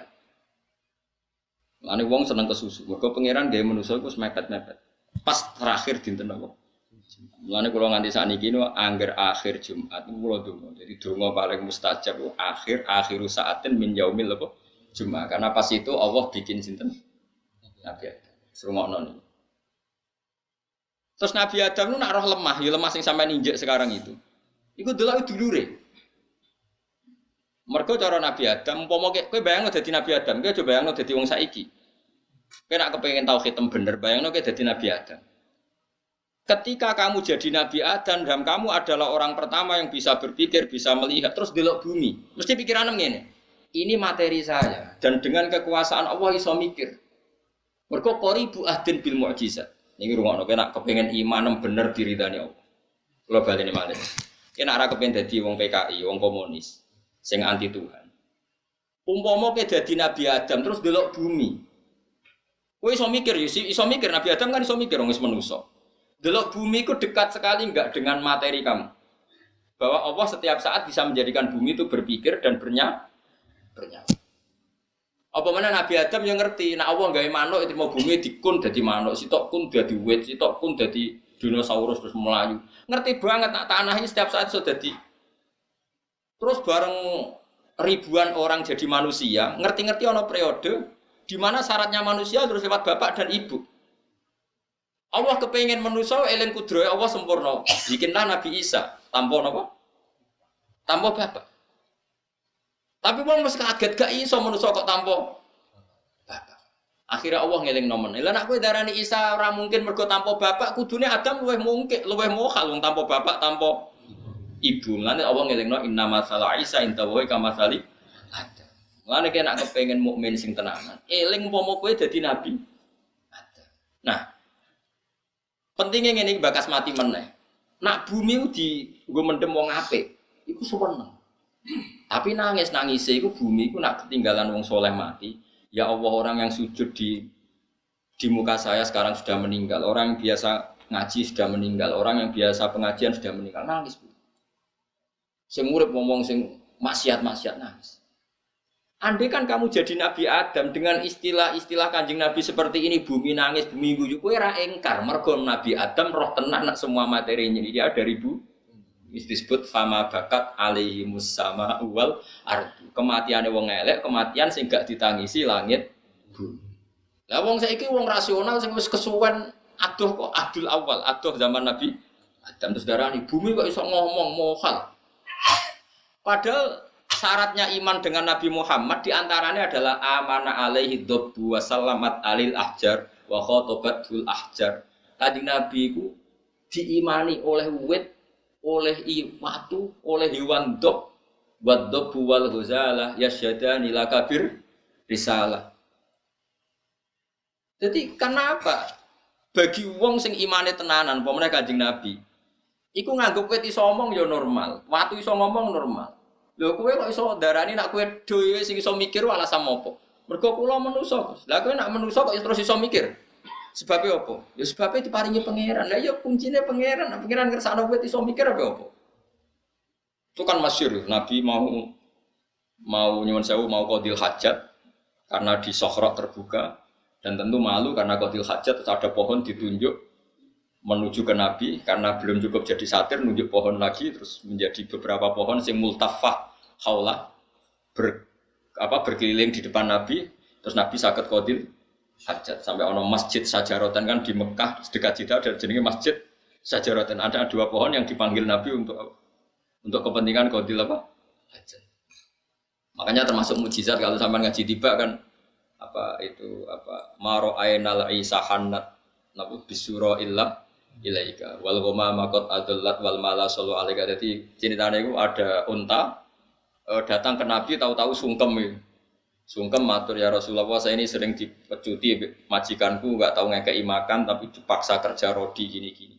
Lane wong seneng kesusu. Mergo pangeran gawe manusa iku wis mepet-mepet. Pas terakhir dinten apa? Lane kula nganti sakniki no angger akhir Jumat kula donga. Jadi donga paling mustajab akhiru saatin min yaumil apa? Jumat. Karena pas itu Allah bikin sinten? Nabi Adam. Serungokno niku. Terus Nabi Adam itu nak roh lemah, ya lemah sing sampean injek sekarang itu. Iku delok dulure. Mergo cara Nabi Adam, umpama kowe bayangno dadi Nabi Adam, kowe coba bayangno dadi wong saiki. Kowe nek kepengin tauhid bener, bayangno kowe dadi Nabi Adam. Ketika kamu jadi Nabi Adam dan kamu adalah orang pertama yang bisa berpikir, bisa melihat, terus delok bumi. Mesti pikiranmu ngene. Ini materi saya dan dengan kekuasaan Allah iso mikir. Mergo qoribu ahdin bil mu'jizat. Niki rungokno kowe nek kepengin iman bener diridani Allah. Kula baleni malih. Kowe nek ora kepengin dadi wong PKI, wong komunis sing anti Tuhan. Umpama kowe dadi Nabi Adam terus delok bumi. Kowe iso mikir, iso mikir Nabi Adam kan iso mikir wong wis manusa. Delok bumi itu dekat sekali enggak dengan materi kamu. Bahwa Allah setiap saat bisa menjadikan bumi itu berpikir dan bernyawa. Apa mana Nabi Adam yang ngerti, nah Allah gawe manuk itu mau bumi dikun dadi manuk, sitok kun dadi wit, sitok kun dadi dinosaurus terus melayu. Ngerti banget nak tanah ini setiap saat sudah jadi. Terus bareng ribuan orang jadi manusia, ngerti-ngerti ono periode di mana syaratnya manusia harus lewat bapak dan ibu. Allah kepengen manusia eling kudrohe Allah sempurna. Bikinlah Nabi Isa tanpa apa? Tanpa bapak. Tapi wong mesti kaget gak iso manusia kok tanpa bapak. Akhirnya Allah ngeling nomen. Lah nek kowe darani Isa ora mungkin mergo tanpa bapak, kudune Adam luwih mungkin, luwih mokal wong tanpa bapak, tanpa ibu. Lan Allah ngelingno inna masalah Isa inta wa kamasali Adam. Lan nek nek kepengin mukmin sing tenanan, eling umpama kowe dadi nabi Adam. Nah, pentingnya ngene iki bakas mati meneh. Nak bumi ku nggo mendem wong apik, iku seneng. Tapi nangis-nangise iku bumi iku nak ketinggalan wong soleh mati. Ya Allah, orang yang sujud di muka saya sekarang sudah meninggal. Orang yang biasa ngaji sudah meninggal. Orang yang biasa pengajian sudah meninggal. Nangis. Sing urip ngomong sing maksiat-maksiat nangis. Andai kan kamu jadi Nabi Adam dengan istilah-istilah Kanjeng Nabi seperti ini, bumi nangis, bumi guyu, kowe ora engkar mergo Nabi Adam roh tenan semua materinya dia dari bumi. Disebut fama bakat alaihi musama wal ardu. Kematiane wong elek, kematian sing gak ditangisi langit bumi. Lah wong saiki wong rasional sing wis kesuwen aduh kok Abdul Awal, aduh zaman Nabi Adam terus darani bumi kok iso ngomong mohal. Padahal syaratnya iman dengan Nabi Muhammad diantaranya adalah amana alaihi dobbu wa salamat alil ahjar wa khotobatul ahjar. Tadi Nabi ku diimani oleh wit, oleh watu, oleh hewan dob, waddobu wal ghuzalah yasyadani lakabir risalah. Jadi kenapa bagi wong sing imane tenanan, pemene Kanjeng Nabi, iku nganggep wit iso ngomong ya normal, watu iso ngomong normal. Lho kowe kok iso darani nak kowe dhewe sing iso mikir alasan apa? Mergo kula manusa. Lah kowe nak manusa kok terus iso mikir? Sebabnya apa? Ya sebabnya diparingi pangeran. Lah ya kuncine pangeran. Nah, pangeran ngersakno kowe iso mikir apa? Itu kan masyhur, Nabi mau nyuwun sewu mau qadil hajat karena di Sokhrok terbuka dan tentu malu karena qadil hajat terus ada pohon ditunjuk menuju ke Nabi karena belum cukup jadi satir nunjuk pohon lagi terus menjadi beberapa pohon sing multafah haulah berkeliling di depan Nabi terus Nabi saged qadil hajat sampai ono masjid Sajarotan kan di Mekah dekat Jeddah dan jenenge masjid Sajarotan ada dua pohon yang dipanggil Nabi untuk kepentingan qadil hajat. Makanya termasuk mukjizat kalau sampean ngaji tiba kan maro ainal isahannat nabu bisura illa ilaika wal ghamama qad adallat wal mala sallu alaika. Jadi ceritanya itu ada unta datang ke Nabi tahu-tahu sungkem. Sungkem matur ya Rasulullah, saya ini sering dipecuti majikanku enggak tahu ngekei makan tapi dipaksa kerja rodi gini-gini.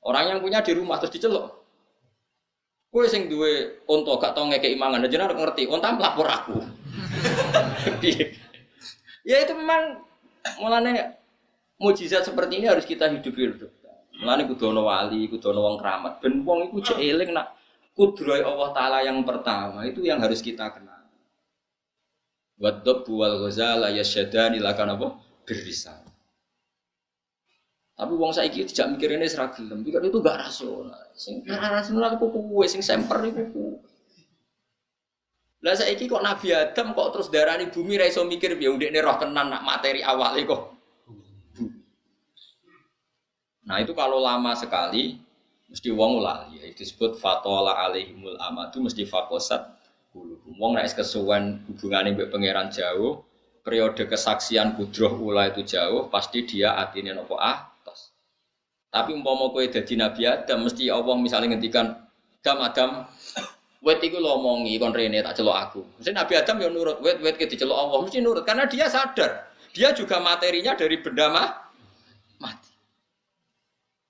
Orang yang punya di rumah terus diceluk. Kowe sing duwe unta gak tau ngekei mangan, jenengan ngerti, unta melapor aku. Ya itu memang mulane mukjizat seperti ini harus kita hidupi. Mulane kudu ana wali, kudu ana wong keramat. Ben wong iku jek eling nak Kudroy Allah Ta'ala yang pertama itu yang harus kita kenal. Wadab wal ghazala yasyadani lakan apa? Birrisan. Tapi wong saiki tidak mikir ini seragam, pikir itu gak rasional. Sing rasional itu kuwe, sing semper itu kuwe. Lah saiki kok Nabi Adam kok terus darani bumi ra iso mikir piye ndekne roh tenan nak materi awale kok. Nah itu kalau lama sekali mesti wong lali ya disebut fatola alaihimul amadu mesti fakosat wong nek kesuwen hubungane mbek pangeran jauh periode kesaksian kudroh ula itu jauh pasti dia atine nopo atas. Tapi umpama kowe dadi Nabi Adam mesti Allah misalnya ngendikan Adam wet iku lomongi kon rene tak celok aku. Mesti Nabi Adam ya nurut wet ki dicelok Allah mesti nurut karena dia sadar dia juga materinya dari benda mati.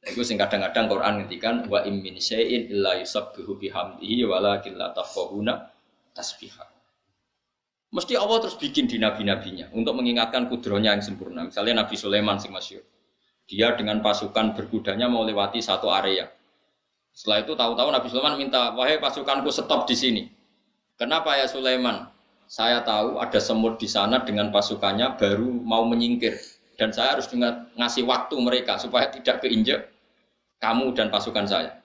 Iku sing kadang-kadang Quran ngendikan wa im min syai'in illa yusabbihu bihamdihi walakin la tafqahuna tasbihah. Mesti Allah terus bikin di nabi-nabinya untuk mengingatkan kudrohnya yang sempurna. Misalnya Nabi Sulaiman sing masyhur. Dia dengan pasukan berkudanya mau lewati satu area. Setelah itu tahu-tahu Nabi Sulaiman minta, "Wahai pasukanku stop di sini." Kenapa ya Sulaiman? Saya tahu ada semut di sana dengan pasukannya baru mau menyingkir dan saya harus ngasih waktu mereka supaya tidak keinjak kamu dan pasukan saya.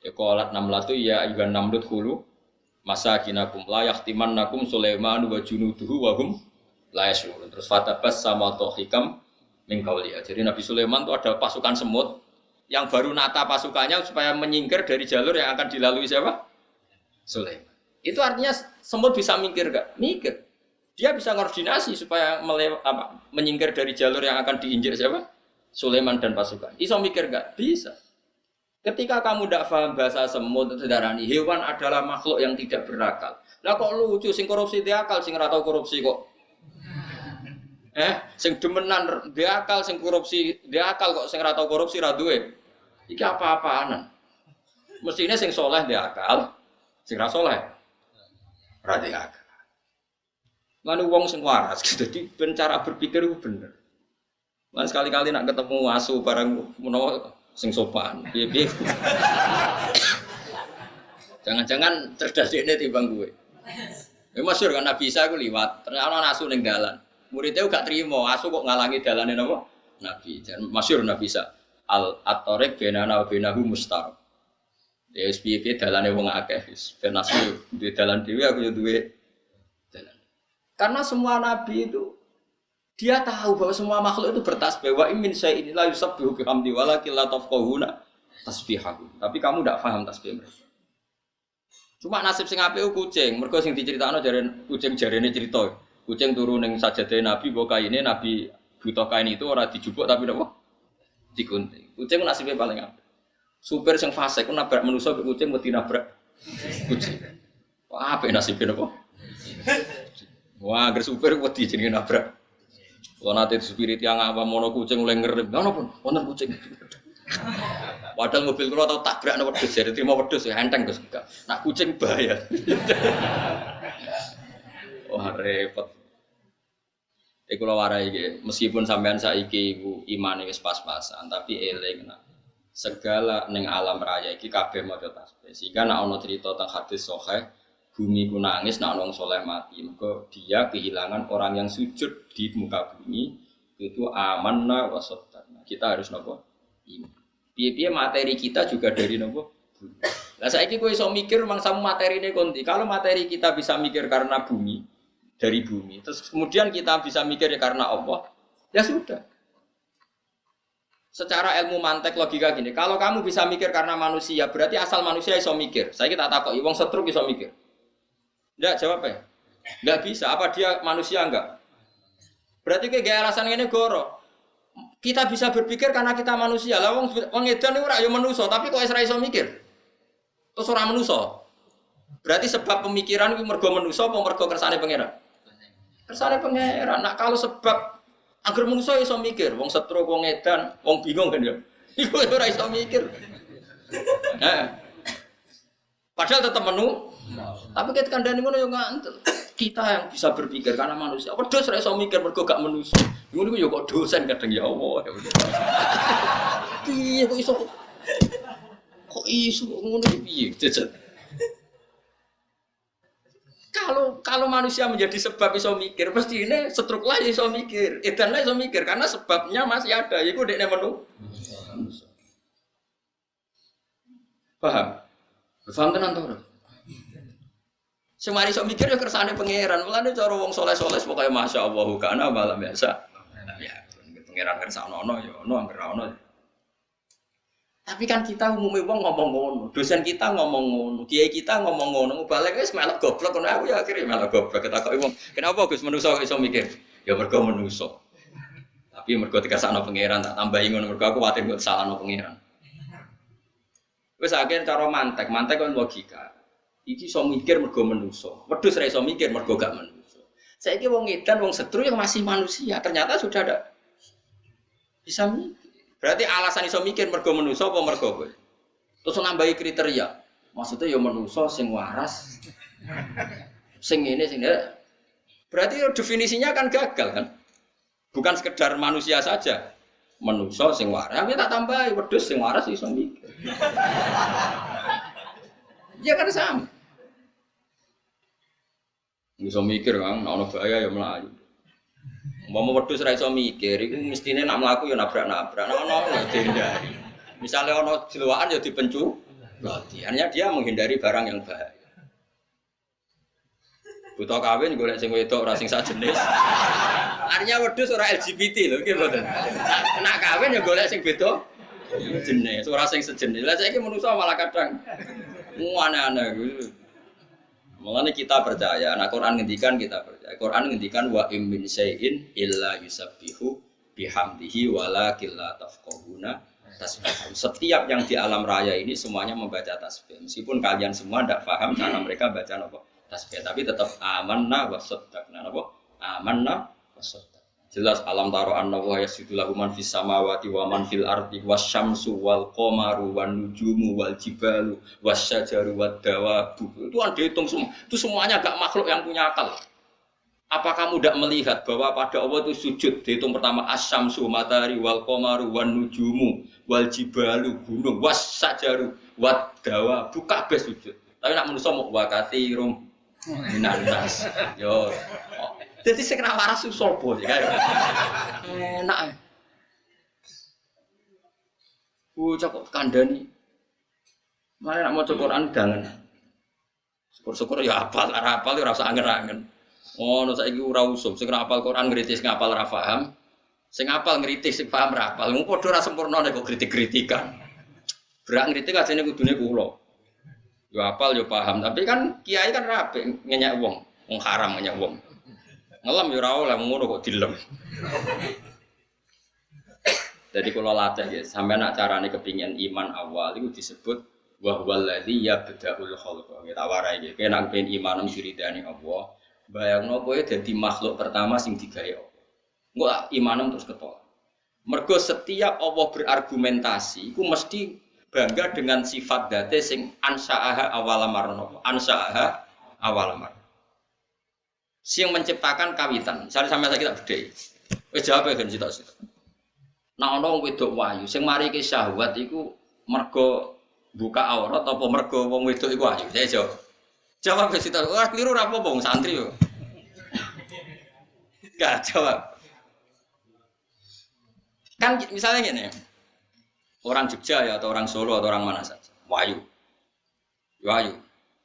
Ya qalat namlatu ya ayyuhan namlut khulu masakinakum la yahtimannakum Sulaiman wa junuduhu wa hum la yashurun. Terus fatabas sama hikam min qauliya. Jadi Nabi Sulaiman itu ada pasukan semut yang baru nata pasukannya supaya menyingkir dari jalur yang akan dilalui siapa? Sulaiman. Itu artinya semut bisa mikir gak? Mikir. Dia bisa koordinasi supaya menyingkir dari jalur yang akan diinjak siapa? Sulaiman dan pasukan. Iso mikir gak? Bisa. Ketika kamu tidak paham bahasa semut, saudara, hewan adalah makhluk yang tidak berakal. Lah kok lucu, sing korupsi dia akal, sing ora tau korupsi kok. Sing demenan dia akal, sing korupsi dia akal kok, sing ora tau korupsi ra duwe. Iki apa-apaanan. Mestine sing soleh dia akal, sing ra soleh ra dia akal. Lalu wong sing waras, jadi cara berpikir itu bener. Lan sekali-kali nak ketemu asu barang menawa sing sopan, piye-piye. Jangan-jangan cerdas dekne timbang gue. Masyhur kan Nabi Isa ku liwat, ternyata ana asu ning dalan. Muridnya gak trimo, asu kok ngalangi dalane napa? Nabi. Dan masyhur Nabi Isa, al-at-tariq bainana wa bainahu mustar. Ya wis piye-piye dalane wong akeh wis ben asu duwe dalan dhewe aku yo duwe dalan. Karena semua nabi itu dia tahu bahwa semua makhluk itu bertasbih. Wa min syai'in la yusabbihu bihamdi walakin la tafqahuna tasbihahu. Tapi kamu tidak paham tasbih mereka. Cuma nasib sing apik kucing, mergo sing diceritakno jare kucing jarene cerita. Kucing turu ning sajadah Nabi, mbok kaine Nabi butuh kain itu ora dijupuk tapi napa? Digunting. Kucing nasibnya paling apik. Supir sing fasik ku nabrak manusa mek kucing mesti nabrak kucing. Wah, apik nasibnya napa? Wah, agar supir wedi jenenge nabrak. Kalau nanti supir yang apa mono kucing mulai ngerem, mana pun, wonten kucing. Padahal mobil kalau tahu tabrak nomor wedhus, jadi terima wedhus ya enteng Gus. Nak kucing bahaya. Wah repot. Iku lho warai iki, meskipun sampean saiki iku imane wis pas-pasan, tapi eling nak segala ning alam raya iki kabeh maca tasbih. Sehingga nek ana cerita teng hadis sahih bumi ku nangis nak wong soleh mati, maka dia kehilangan orang yang sujud di muka bumi itu amanna wa saddaqna. Kita harus nopo? Iman. Piye-piye materi kita juga dari nopo? Bumi. Lah saiki kowe iso mikir mangsamu materine konti. Kalau materi kita bisa mikir karena bumi, dari bumi, terus kemudian kita bisa mikir karena Allah, ya sudah. Secara ilmu mantek logika gini, kalau kamu bisa mikir karena manusia, berarti asal manusia iso mikir. Saya kita takoki wong setruk iso mikir. Enggak jawabnya. Enggak bisa. Apa dia manusia enggak? Berarti kayak alasan ini goro. Kita bisa berpikir karena kita manusia. Lah wong edan ora ya manusa, tapi kok ora iso mikir. Terus ora manusa. Berarti sebab pemikiran iku mergo manusa apa mergo kersane pangeran? Kersane pangeran. Nah kalau sebab agar manusa iso mikir, wong setro, wong edan, wong bingung kan ya. Iku ora iso mikir. Padahal tetap menu, tapi ketika kandani ngono yo ngantel. Kita yang bisa berpikir karena manusia. Wedhus ora iso mikir mergo gak manusia. Ngono iku yo kok dosen kadang ya Allah. Piye kok iso ngono iki piye? Jejet. Kalau manusia menjadi sebab iso mikir, pasti ini setruk lah iso mikir, edan lah iso mikir karena sebabnya masih ada. Iku dekne menu. Paham? Paham tenan to? Semari iso mikir ya kersane pangeran. Mulane cara wong saleh-saleh pokoke masyaallah kana malam biasa. Ya, pangeran kersane ono ya ono angger ono. Tapi kan kita umumnya wong ngomong ngono, dosen kita ngomong ngono, kiai kita ngomong ngono, balik wis melok goblok ngono aku ya akhire melok goblok ketakoki wong. Kenapa Gus manusa iso mikir? Ya mergo manusa. Tapi mergo dikasakno pangeran tak tambahi ngono mergo aku kuwatir kok salahno pangeran. Wis akhir cara mantek kan logika. Iki iso mikir mergo manusa. Wedhus ra iso mikir mergo gak manusa. Saiki wong edan wong setru yang masih manusia, ternyata sudah ada bisa mikir. Berarti alasan iso mikir mergo manusa apa mergo kowe? Terus nambahi kriteria. Maksudnya ya manusa sing waras. Sing ngene sing ndak. Berarti definisinya kan gagal kan? Bukan sekedar manusia saja. Manusa sing waras. Tapi tak tambahi wedhus sing waras iso mikir. Ya kan sama. Iso mikir kan, ana bahaya ya mlayu. Umpama wedhus ra iso mikir, iku mestine nak mlaku ya nabrak-nabrak. Ono ya dihindari. Misale ono jelowakan ya dipencu. Berarti artinya dia menghindari barang yang bahaya. Buta kawin golek sing wedok ora sing sajenis. Artinya wedhus ora LGBT lho, nggih mboten. Nak kawin ya golek sing beda jenis, ora sing sejenis. Lah saiki manusa malah kadang aneh-aneh gitu. Mulane kita percaya, nah Quran ngendikan kita percaya. Quran ngendikan wa im min syai'in illa yusabbihu bihamdihi walakin la tafqahuna tasbihahum. Setiap yang di alam raya ini semuanya membaca tasbih. Meskipun kalian semua tidak paham cara mereka baca apa tasbih, tapi tetap amanna wa saddaqna apa? Amanna wa saddaqna. Jelas alam taro anna wa yasjudu lahu man fis samawati wa man fil ardi wasyamsu wal qamaru wan nujumu wal jibalu wasyajaru wad dawabu. Itu kan dihitung semua. Itu semuanya enggak makhluk yang punya akal. Apa kamu tidak melihat bahwa pada Allah itu sujud? Dihitung pertama asyamsu matahari wal qamaru wan nujumu wal jibalu gunung wasyajaru wad dawabu kabeh sujud. Tapi nak manusa mau wa katsirum minan nas. Yo. Jadi sing kena waras sapa sih kae. Enak. Cocok kandhani. Mare nak maca Quran dangen. Syukur-syukur ya hafal, ora hafal ora usah angen-angen. Ngono saiki ora usum, sing hafal Quran ngritis ngapal ora paham. Sing hafal ngritis sing paham ora hafal. Mung padha ora sempurna nek kok kritik-kritikan. Berak ngritik ajene kudune kula. Yo hafal yo paham, tapi kan kiai kan rapi ngenyek wong, wong haram ngenyek wong. Ngelem ya ora oleh ngono kok dilem. Jadi kalau latih ya, sampai nak carane kepingin iman awal itu disebut wa huwal ladzi yabda'ul khalqa. Kita warai iki, nek pengen iman diridani Allah, bayangno kowe dadi makhluk pertama sing digawe Allah. Engko imanem terus ketolak. Mergo setiap Allah berargumentasi iku mesti bangga dengan sifat dzate sing ansa'aha awalamar. Ansa'aha awalamar. Sing menciptakan kawitan. Misalnya sampai saya kita bedhei. Wis jawab kan sitok-sitok. Nah ana wong wedok wayu sing marike syahwat iku mergo buka aurat apa mergo wong wedok iku wayu. Saya jawab. Jawab ke sitok. Wah keliru ra apa-apa wong santri yo. Gak jawab. Kan misalnya gini. Orang Jogja ya atau orang Solo atau orang mana saja. Wayu. Wayu.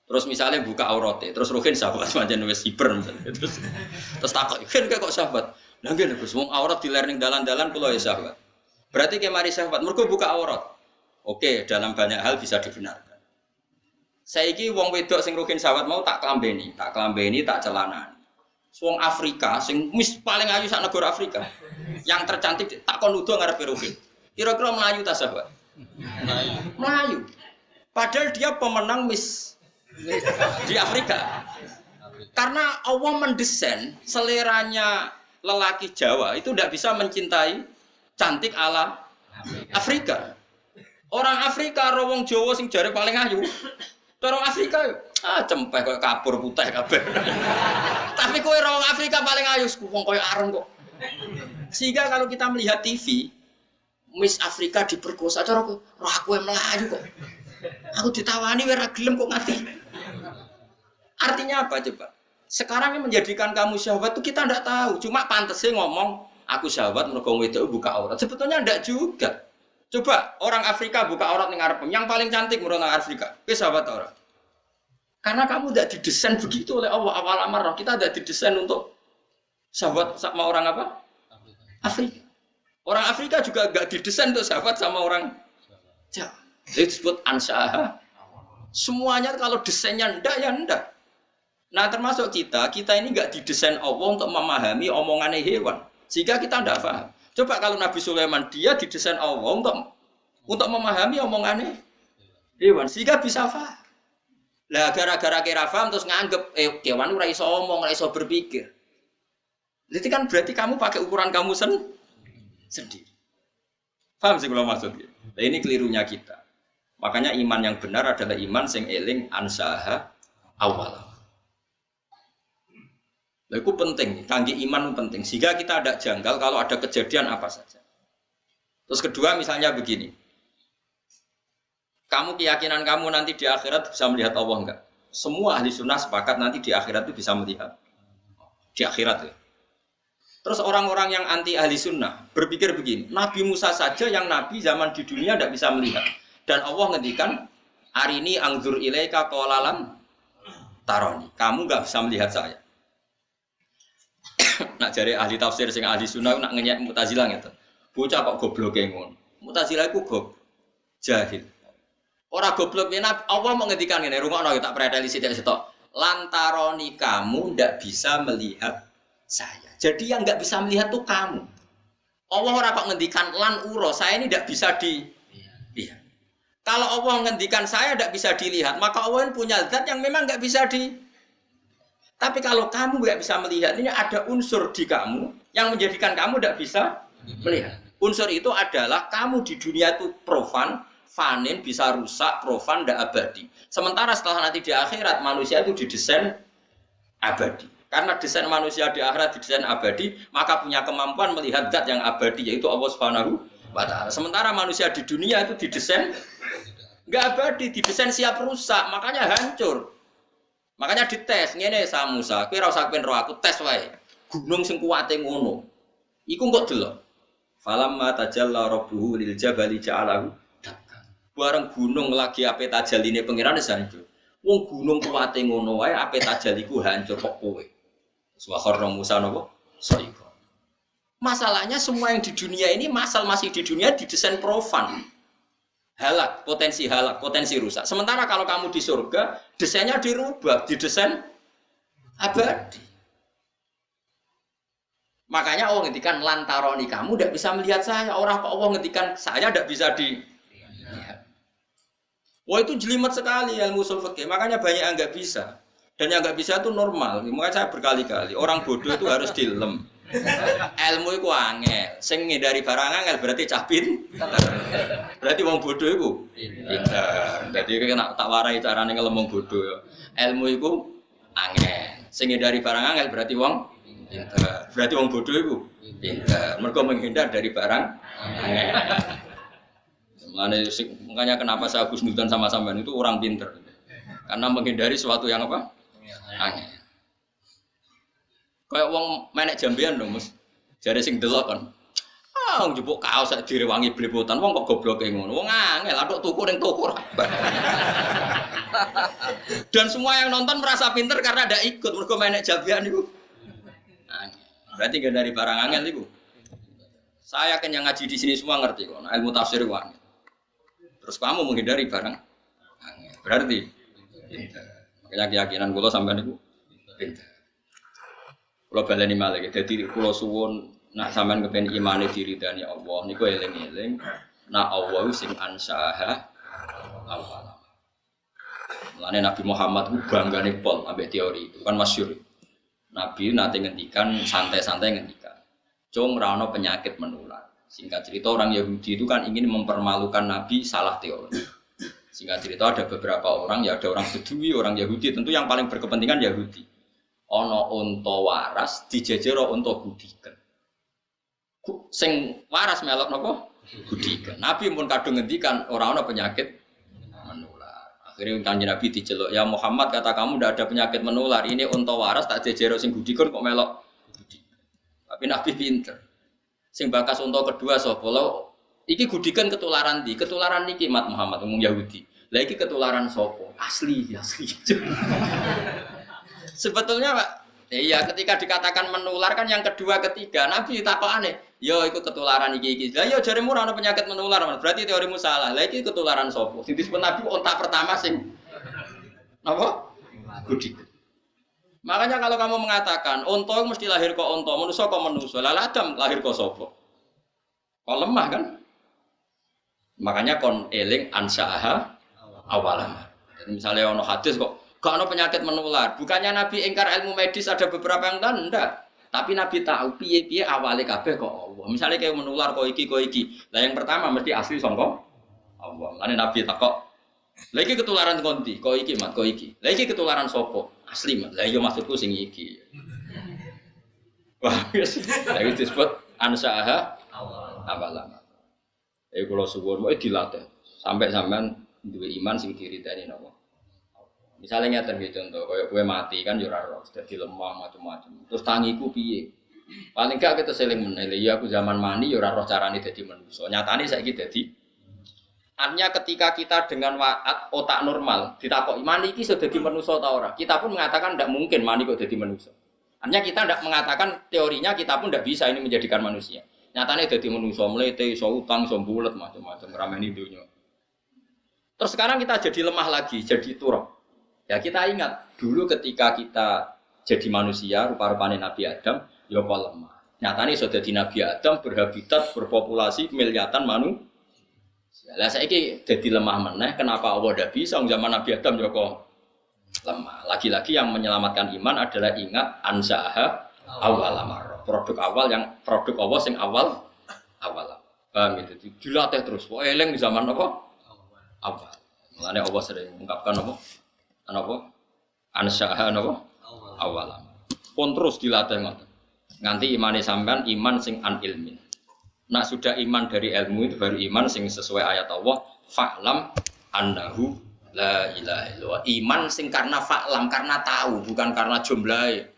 Terus misalnya buka auratnya, terus Ruhin sahabat macam wis hiper misalnya. Terus takut, kan kok sahabat. Lah nggih Gus, wong aurat di lerning dalan-dalan kula ya sahabat. Berarti ke mari sahabat, mergo buka aurat. Oke, dalam banyak hal bisa dibenarkan. Saiki wong wedok sing Ruhin sahabat mau tak klambeni, tak celanani. Wong Afrika sing paling ayu sak negara Afrika. Yang tercantik tak kon nuduh ngarepe Ruhin. Kira-kira melayu ta sahabat? Melayu. Padahal dia pemenang Miss di Afrika. Karena Allah mendesain seleranya lelaki Jawa itu tidak bisa mencintai cantik ala Afrika. Orang Afrika rawong Jawa sing jare paling ayu. Orang Afrika cempeh koyo kapur putih kabeh. Tapi kowe rawong Afrika paling ayu wong koyo areng kok. Sehingga kalau kita melihat TV Miss Afrika diperkosa cara kok roh aku melayu kok. Aku ditawani ora gelem kok ngati. Artinya apa coba? Sekarang yang menjadikan kamu syahwat itu kita tidak tahu. Cuma pantasnya ngomong aku syahwat mergo wedok buka aurat. Sebetulnya tidak juga. Coba orang Afrika buka aurat ning arep. Yang paling cantik menurut orang Afrika. Ki syahwat aurat. Karena kamu tidak didesain begitu oleh Allah. Awal amarah kita tidak didesain untuk syahwat sama orang apa? Afrika. Orang Afrika juga enggak didesain untuk syahwat sama orang Jawa. Itu disebut ansyaha. Semuanya kalau desainnya ndak ya ndak. Nah termasuk kita ini enggak didesain Allah untuk memahami omongannya hewan. Sehingga kita ndak paham. Coba kalau Nabi Sulaiman dia didesain Allah untuk memahami omongannya hewan. Sehingga bisa paham. Lah gara-gara kira paham terus nganggep kewan ora iso omong, ora iso berpikir. Jadi kan berarti kamu pakai ukuran kamu sendiri. Paham sih kalau maksudnya? Nah, ini kelirunya kita. Makanya iman yang benar adalah iman sing eling ansaha awal. Nah, itu penting, kangge iman itu penting. Sehingga kita ada janggal kalau ada kejadian apa saja. Terus kedua misalnya begini. Kamu keyakinan kamu nanti di akhirat bisa melihat Allah enggak? Semua ahli sunnah sepakat nanti di akhirat itu bisa melihat. Di akhirat ya. Terus orang-orang yang anti ahli sunnah berpikir begini. Nabi Musa saja yang nabi zaman di dunia tidak bisa melihat. Dan Allah ngendikan, arini angzur ilaika qolalam taroni. Kamu enggak bisa melihat saya. Nak jare ahli tafsir sing ahli sunnah nak ngenyek Mu'tazilah ngeten. Bocah kok gobloke ngono. Mu'tazilah iku jahil. Ora goblok yen Allah mau ngendikan ngene, rungokno tak preteli sithik setok. Lantaroni kamu ndak bisa melihat saya. Jadi yang nggak bisa melihat tuh kamu. Allah ora kok ngendikan lan uro, saya ini ndak bisa dilihat. Kalau Allah ngendikan saya ndak bisa dilihat, maka Allah punya zat yang memang nggak bisa Tapi kalau kamu nggak bisa melihat, ini ada unsur di kamu yang menjadikan kamu ndak bisa melihat. Unsur itu adalah kamu di dunia itu profan, fanin, bisa rusak, profan, ndak abadi. Sementara setelah nanti di akhirat manusia itu didesain abadi. Karena desain manusia di akhirat didesain abadi, maka punya kemampuan melihat zat yang abadi, yaitu Allah Subhanahu wa Ta'ala. Sementara manusia di dunia itu didesain nggak abadi, didesain siap rusak, makanya hancur. Makanya dites, ngene sa Musa, kowe ora usah kepen roh aku tes wae. Gunung sing kuwate ngono. Iku kok delok. Falamma tajalla rabbuhu lil jabali ja'alahu dakkan. Bareng gunung lagi ape tajaline pangeran wis hancur. Wong gunung kuwate ngono wae ape tajaliku hancur kok kowe. Suwakar Musa napa? Saiko. Masalahnya semua yang di dunia ini masih di dunia didesain profan. Halak, potensi rusak. Sementara kalau kamu di surga, desainnya dirubah, didesain abadi. Makanya Allah ngendikan lantaroni kamu tidak bisa melihat saya. Orang kok Allah ngendikan saya tidak bisa dilihat. Wah itu jelimet sekali ilmu ushul fikih. Makanya banyak yang nggak bisa. Dan yang nggak bisa itu normal. Makanya saya berkali-kali orang bodoh itu harus dilem. Ilmu itu angel. Sing ngindari barang angel berarti capin. Berarti wong bodoh itu pinter. Jadi kena tak warai carane ngelem wong bodoh. Ilmu itu angel. Sing ngindari barang angel berarti wong pinter. Berarti wong bodoh itu pinter. Mergo menghindar dari barang angel. Makanya kenapa saya husnudzon sama sampean itu orang pinter. Karena menghindari sesuatu yang apa? Angel. Kayak wong menek jambean lho, Mus. Jare sing delok kan. Wong njupuk kaos sak direwangi blepotan, wong kok gobloke ngono. Wong angel, atuk tuku ning toko. Dan semua yang nonton merasa pinter karena ada ikut mergo menek jambean niku. Angel. Berarti gak dari barang angel niku. Saya kan yang ngaji di sini semua ngerti kok. Ilmu tafsir ku angel. Terus kamu menghindari barang angel. Berarti pinter. Makanya keyakinan kula sampean niku pinter. Kalau baleni malah, jadi kalau suwun nak sampean kepen imane diridani Allah, niku eling-eling, nak Allah sing ansaha awal. Mulane Nabi Muhammad itu banggane pol ambek teori itu kan masyhur. Nabi nate ngendikan santai-santai ngendikan, "Cung ra ono penyakit menular." Singkat cerita orang Yahudi itu kan ingin mempermalukan Nabi salah teori. Singkat cerita ada beberapa orang, ya ada orang Bedui, orang Yahudi, tentu yang paling berkepentingan Yahudi. Ana unta waras dijejero unta gudiken. Sing waras melok napa? Gudiken. Nabi pun kadung ngendikan ora ana penyakit menular. Akhirnya Kanjeng Nabi diceluk, "Ya Muhammad, kata kamu tidak ada penyakit menular. Ini unta waras tak jejero sing budikon kok melok." Tapi Nabi pinter. Sing bakas unta kedua sapa? Lho, iki gudikan ketularan di. Ketularan niki Mat Muhammad umum Yahudi. Lah iki ketularan sapa? Asli. Sebetulnya Pak, iya ketika dikatakan menular kan yang kedua ketiga Nabi takokane, yo iku ketularan iki. Lah yo jaremu ora ana penyakit menular, berarti teorimu salah. Lah iki ketularan sapa? Sing disebut Nabi ontak pertama sing napa? Gudik. Makanya kalau kamu mengatakan onto mesti lahir kok onto, manusia kok manusia. Lah Adam lahir kok sapa? Kok lemah kan? Makanya kon eling ansaaha awalan. Jadi misalnya ono hadis kok gak ada penyakit menular. Bukannya Nabi ingkar ilmu medis ada beberapa yang enggak. Tapi Nabi tahu piye-piye awale kabeh kok Allah. Misalnya kayak menular kok iki. Lah yang pertama mesti asli sangka Allah. Lane Nabi takok, "Lah iki ketularan konti, kok iki Mat, kok iki. Lah iki ketularan sapa? Asli Mat. Lah iya maksudku sing iki." Wah, wis. Lah iki disebut ansaaha awalan. Kula suwun wae dilatih sampai sampean duwe iman sing diriteni napa. Misalnya ngeten iki contoh, kaya kowe mati kan yo ora roh, dadi lemah macam-macam. Terus tangiku piye? Paling gak kita seling meneh, ya aku zaman mani yo ora roh carane dadi manusa. Nyatane saiki dadi. Artinya ketika kita dengan otak normal ditakoki mani iki iso dadi manusa ta ora? Kita pun mengatakan ndak mungkin mani kok dadi manusa. Artinya kita ndak mengatakan teorinya kita pun ndak bisa ini menjadikan manusia. Nyatane dadi manusa mlete, iso utang, iso bulet macam-macam ngrameni dunya. Terus sekarang kita jadi lemah lagi, jadi turun. Ya kita ingat dulu ketika kita jadi manusia rupa-rupanya Nabi Adam, ya kok lemah. Nyatanya sudah di Nabi Adam berhabitat berpopulasi miliatan manusia. Lah saiki jadi lemah meneh, kenapa Allah tidak bisa zaman Nabi Adam ya kok lemah. Lagi-lagi yang menyelamatkan iman adalah ingat ansaaha awalamar. Produk awal yang produk Allah sing awal. Paham gitu. Dilatih terus. Kok eling di zaman apa? Awal. Mulane Allah sering mengungkapkan apa? Ansaaha napa? Awalam. Pun terus dilatih ngoten. Nganti imane sampean iman sing an ilmin. Nah sudah iman dari ilmu itu baru iman sing sesuai ayat Allah, fa'lam annahu la ilaha illallah. Iman sing karena fa'lam, karena tahu, bukan karena jumlahe.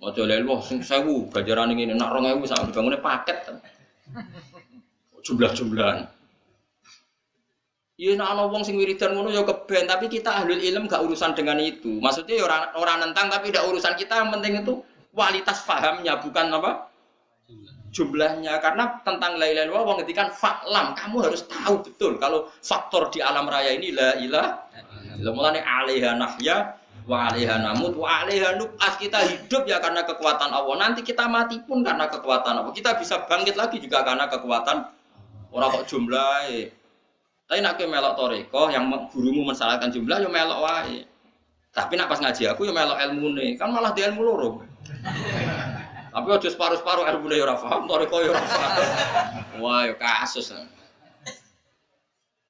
Maca la ilaha sing 1000, ganjarane ngene, nak 2000 sak dibangune paket. Jumlah-jumlahan. Iya, nak ana wong sing wiridan ngono ya keben, tapi kita ahlul ilm gak urusan dengan itu. Maksudnya ya orang nentang tapi tidak urusan kita, yang penting itu kualitas fahamnya bukan apa? Jumlahnya. Karena tentang la ilaha illallah wong ngetikan fa'lam, kamu harus tahu betul kalau faktor di alam raya ini la ilaha illallah. Mulane 'alaiha nahya wa 'alaiha namut wa 'alaiha nub'ats. Kita hidup ya karena kekuatan Allah. Nanti kita mati pun karena kekuatan Allah. Kita bisa bangkit lagi juga karena kekuatan ora kok jumlahe. Tapi nak kowe melok toreko yang gurumu mensalahkan jumlah yo melok wae. Tapi nak pas ngaji aku yo melok ilmune, kan malah di ilmu loro. Tapi aja separuh-separuh ilmune yo ora paham, toreko yo ora paham. Wah, yo kasus.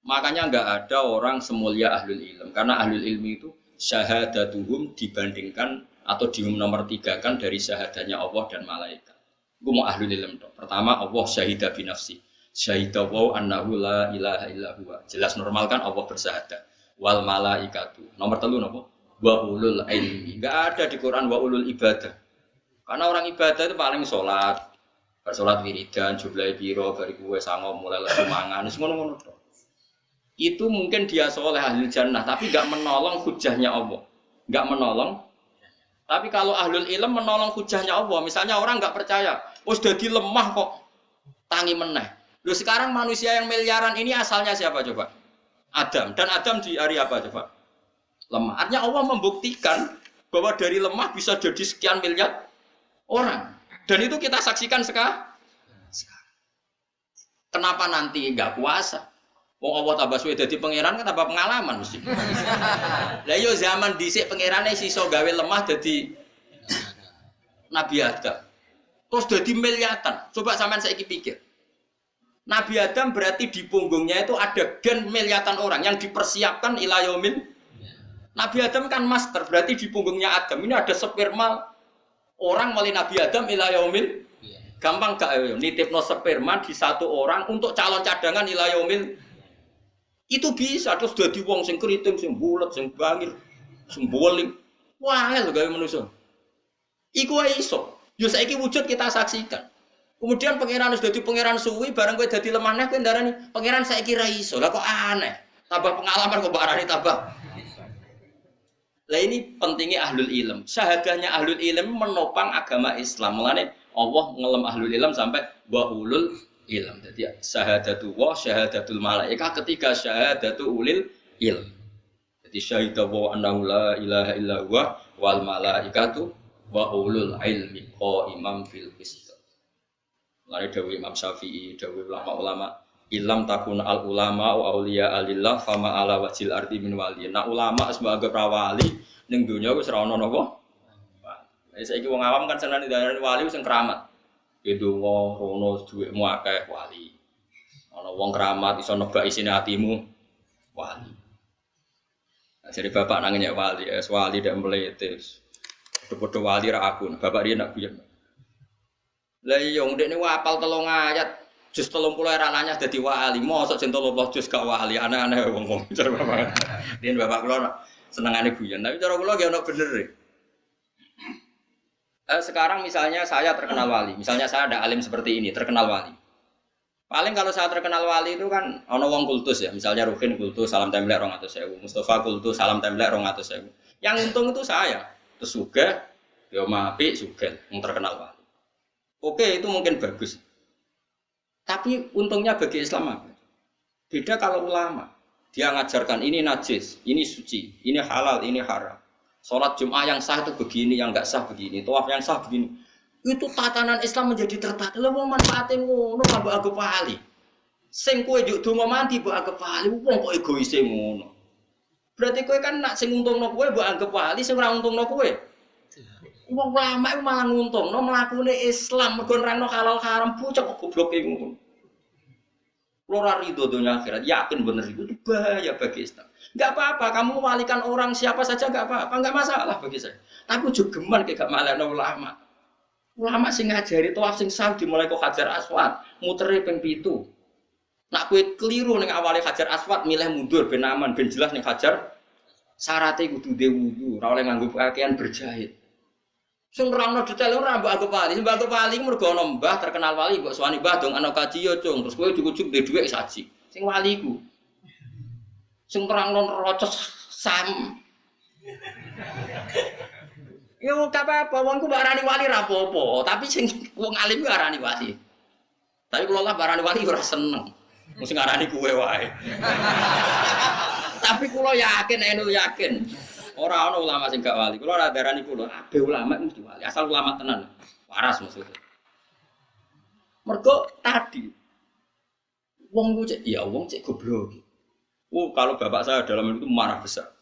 Makanya enggak ada orang semulia ahlul ilm, karena ahlul ilmi itu syahadatuhum dibandingkan atau nomor 3 kan dari syahadanya Allah dan malaikat. Gua mau ahlul ilm toh. Pertama Allah syahida bi nafsi. Syahidah wa annahu la ilaha illa huwa. Jelas normal kan Allah bersyahadat. Wal malaikatu. Nomor 3 napa? Wa ulul ilmi. Enggak ada di Quran wa ulul ibadah. Karena orang ibadah itu paling salat. Salat wiridan, jumlahe pira, bariku wis sango mulai lesu mangan, wis ngono-ngono tok. Itu mungkin dia soleh ahli jannah, tapi enggak menolong hujahnya Allah. Enggak menolong. Tapi kalau ahlul ilm menolong hujahnya Allah, misalnya orang enggak percaya, wis dadi lemah kok tangi meneh. Loh sekarang manusia yang miliaran ini asalnya siapa coba? Adam. Dan Adam di hari apa coba? Lemah. Artinya Allah membuktikan bahwa dari lemah bisa jadi sekian miliar orang. Dan itu kita saksikan sekarang. Kenapa nanti enggak puasa? Wong Allah tambah suwe dadi pangeran kan tambah pengalaman mesti. Lah yo zaman dhisik pangerane siso gawe lemah dadi Nabi Adam. Terus dadi miliatan. Coba sampean saiki pikir. Nabi Adam berarti di punggungnya itu ada gen miliatan orang yang dipersiapkan ila yaumil. Nabi Adam kan master, berarti di punggungnya Adam ini ada sperma orang mulai Nabi Adam ila yaumil. Gampang gak nitipno sperma di satu orang untuk calon cadangan ila yaumil. Itu bisa terus dadi wong sing kriting, sing bulet, sing bangir, sing boling. Wangel gawe manusa. Iku wae iso. Yo saiki wujud kita saksikan. Kemudian pangeran wis dadi pangeran suwi, bareng kowe dadi lemah neh kowe ndarani pangeran saiki ra iso. Lah kok aneh. Tambah pengalaman kok barani tambah. Lah ini pentingnya ahlul ilm. Syahadahnya ahlul ilm menopang agama Islam. Mulane Allah ngelem ahlul ilm sampai wa ulul ilm. Jadi syahadatu wa syahadatul malaika ketika syahadatu ulil ilm. Jadi syahida wa annahu la ilaha illa huwa wal malaikatu wa ulul ilmi qaiman bil qist. Mulane dawuh Imam Syafi'i, dawuh ulama-ulama ilam takun al ulama wa auliya alillah fama ala wajil ardi min wali. Nah ulama sebagai wali ning donya wis ora ono napa. Lah saiki wong awam kan seneng diarani wali sing keramat. Ndonga rono dhuwitmu akeh wali. Ana wong keramat iso nebak isine atimu wali. Nah, jadi bapak nangnya wali, wali dak meletes. Padha-padha wali ra aku. Bapak dia nak guyon. Lah iya ndekne apal 3 ayat. Jus 30 era nanya dadi wali, mosok jeng 30 jus gak wali, aneh-aneh wong-wong. Cara bapak. Din bapak kula senengane guyon, tapi cara kula ge ono bener e. Sekarang misalnya saya terkenal wali, misalnya saya ada alim seperti ini, terkenal wali. Paling kalau saya terkenal wali itu kan ono wong kultus ya, misalnya Rukin kultus salam templek 200.000, Mustafa kultus salam templek 200.000. Yang untung itu saya. Terus sugih, yo apik sugih wong terkenal wali. Oke, itu mungkin bagus. Tapi untungnya bagi Islam apa? Beda kalau ulama. Dia ngajarkan ini najis, ini suci, ini halal, ini haram. Sholat Jum'ah yang sah itu begini, yang enggak sah begini. Tawaf yang sah begini. Itu tatanan Islam menjadi tertata. Lha wong manfaate ngono kanggo anggap wali. Sing kowe njuk donga mandi mbok anggap wali, wong kok egoise ngono. Berarti kowe kan nak sing untungno kowe mbok anggap wali, sing ora untungno kowe. Wong ulama itu malah nguntungno mlakune Islam mergo nerangno halal haram bocah kok gobloke ngono. Ora rido dunia akhirat, yakin bener itu bahaya bagi Islam. Enggak apa-apa, kamu walikan orang siapa saja enggak apa-apa, enggak masalah bagi saya. Tapi jogeman kayak gak malekno ulama. Ulama sing ngajari tawaf sing sah dimulai kok Hajar Aswad, mutere ping 7. Nak kowe keliru ning awale Hajar Aswad milih mundur ben aman, ben jelas ning Hajar syaratnya kudu duwe wudu, ora oleh nganggo pakaian berjahit. Sing nerangno detail ora mbok anggap wali, mbok anggap wali mergo ana mbah terkenal wali mbok suwani mbah dong ana kaji yo cung, terus kowe ujug-ujug duwe dhuwit saji. Sing wali iku. Sing nerangno rocos sam. Yo gak apa-apa, wongku mbok arani wali ra apa-apa, tapi sing wong alim ku arani wali. Tapi kula lah barani wali ora seneng. Mesti ngarani kuwe wae. Tapi kula yakin, yakin. Ora ana ulama sing gak wali. Kula ora darani kula, abe ulama mesti wali. Asal ulama tenan. Waras maksudnya. Mergo tadi wong ku cek ya wong cek goblok. Kalau bapak saya dalam itu marah besar.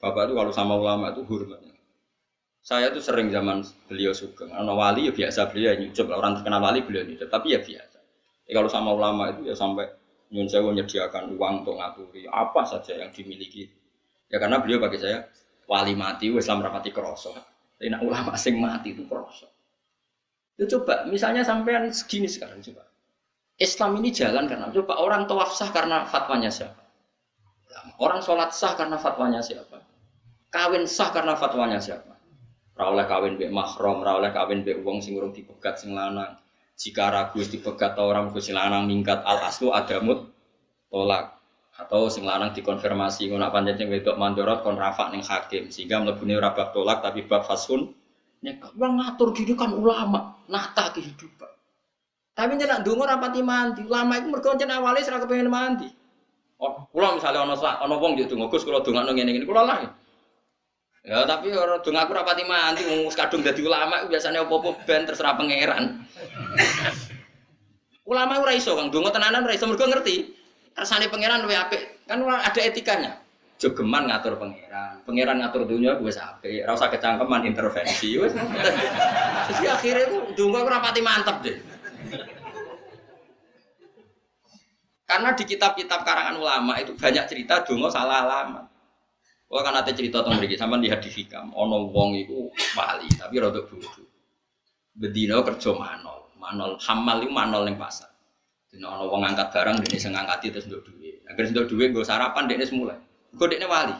Bapak itu kalau sama ulama itu hormatnya. Saya tuh sering zaman beliau sugeng. Ana wali ya biasa beliau nyucup, orang terkenal wali beliau nyucup, tapi ya biasa. Kalau sama ulama itu ya sampai nyun sewu menyediakan uang untuk ngaturi apa saja yang dimiliki. Ya karena beliau bagi saya wali mati, Islam rapati kroso. Tapi nak ulama sing mati itu kroso. Ya coba, misalnya sampean segini sekarang coba. Islam ini jalan karena coba orang tawaf sah karena fatwanya siapa? Orang sholat sah karena fatwanya siapa? Kawin sah karena fatwanya siapa? Ra oleh kawin mbek mahram, ra oleh kawin mbek wong sing urung dipegat sing lanang. Jika ragu dipegat ta orang sing lanang minggat al aslu adamut tolak. Atau sing lanang dikonfirmasi ngono pancen sing wedok mandorot kon rafa ning hakim sehingga mlebune ora bab tolak tapi bab fasun nek wong ngatur gini kan ulama nata kehidupan tapi nek ndonga ora pati mandi ulama iku mergo yen awale ora kepengin mandi kula misale ana wong yo donga Gus kula dongakno ngene-ngene kula lah ya tapi ora donga aku ora pati mandi wong kadung dadi ulama iku biasane opo-opo ben terserah pangeran ulama ora iso Kang donga tenanan ora iso mergo ngerti kersane pangeran luwih apik. Kan ada etikanya. Jogeman ngatur pangeran. Pangeran ngatur dunia wis apik. Ora usah kecangkeman intervensi wis. Jadi akhirnya itu ndonga ora pati mantep deh. Karena di kitab-kitab karangan ulama itu banyak cerita donga salah alamat. Kalau kan ada cerita tentang mriki sampean lihat di hikam, ana wong iku wali tapi rada bodho. Bedino kerja manol. Manol hamal iku manol ning pasar. Dina ana wong ngangkat barang dene sing ngangkati terus nduk dhuwit. Agar nduk dhuwit nggo sarapan dene semula. Engko dekne wali.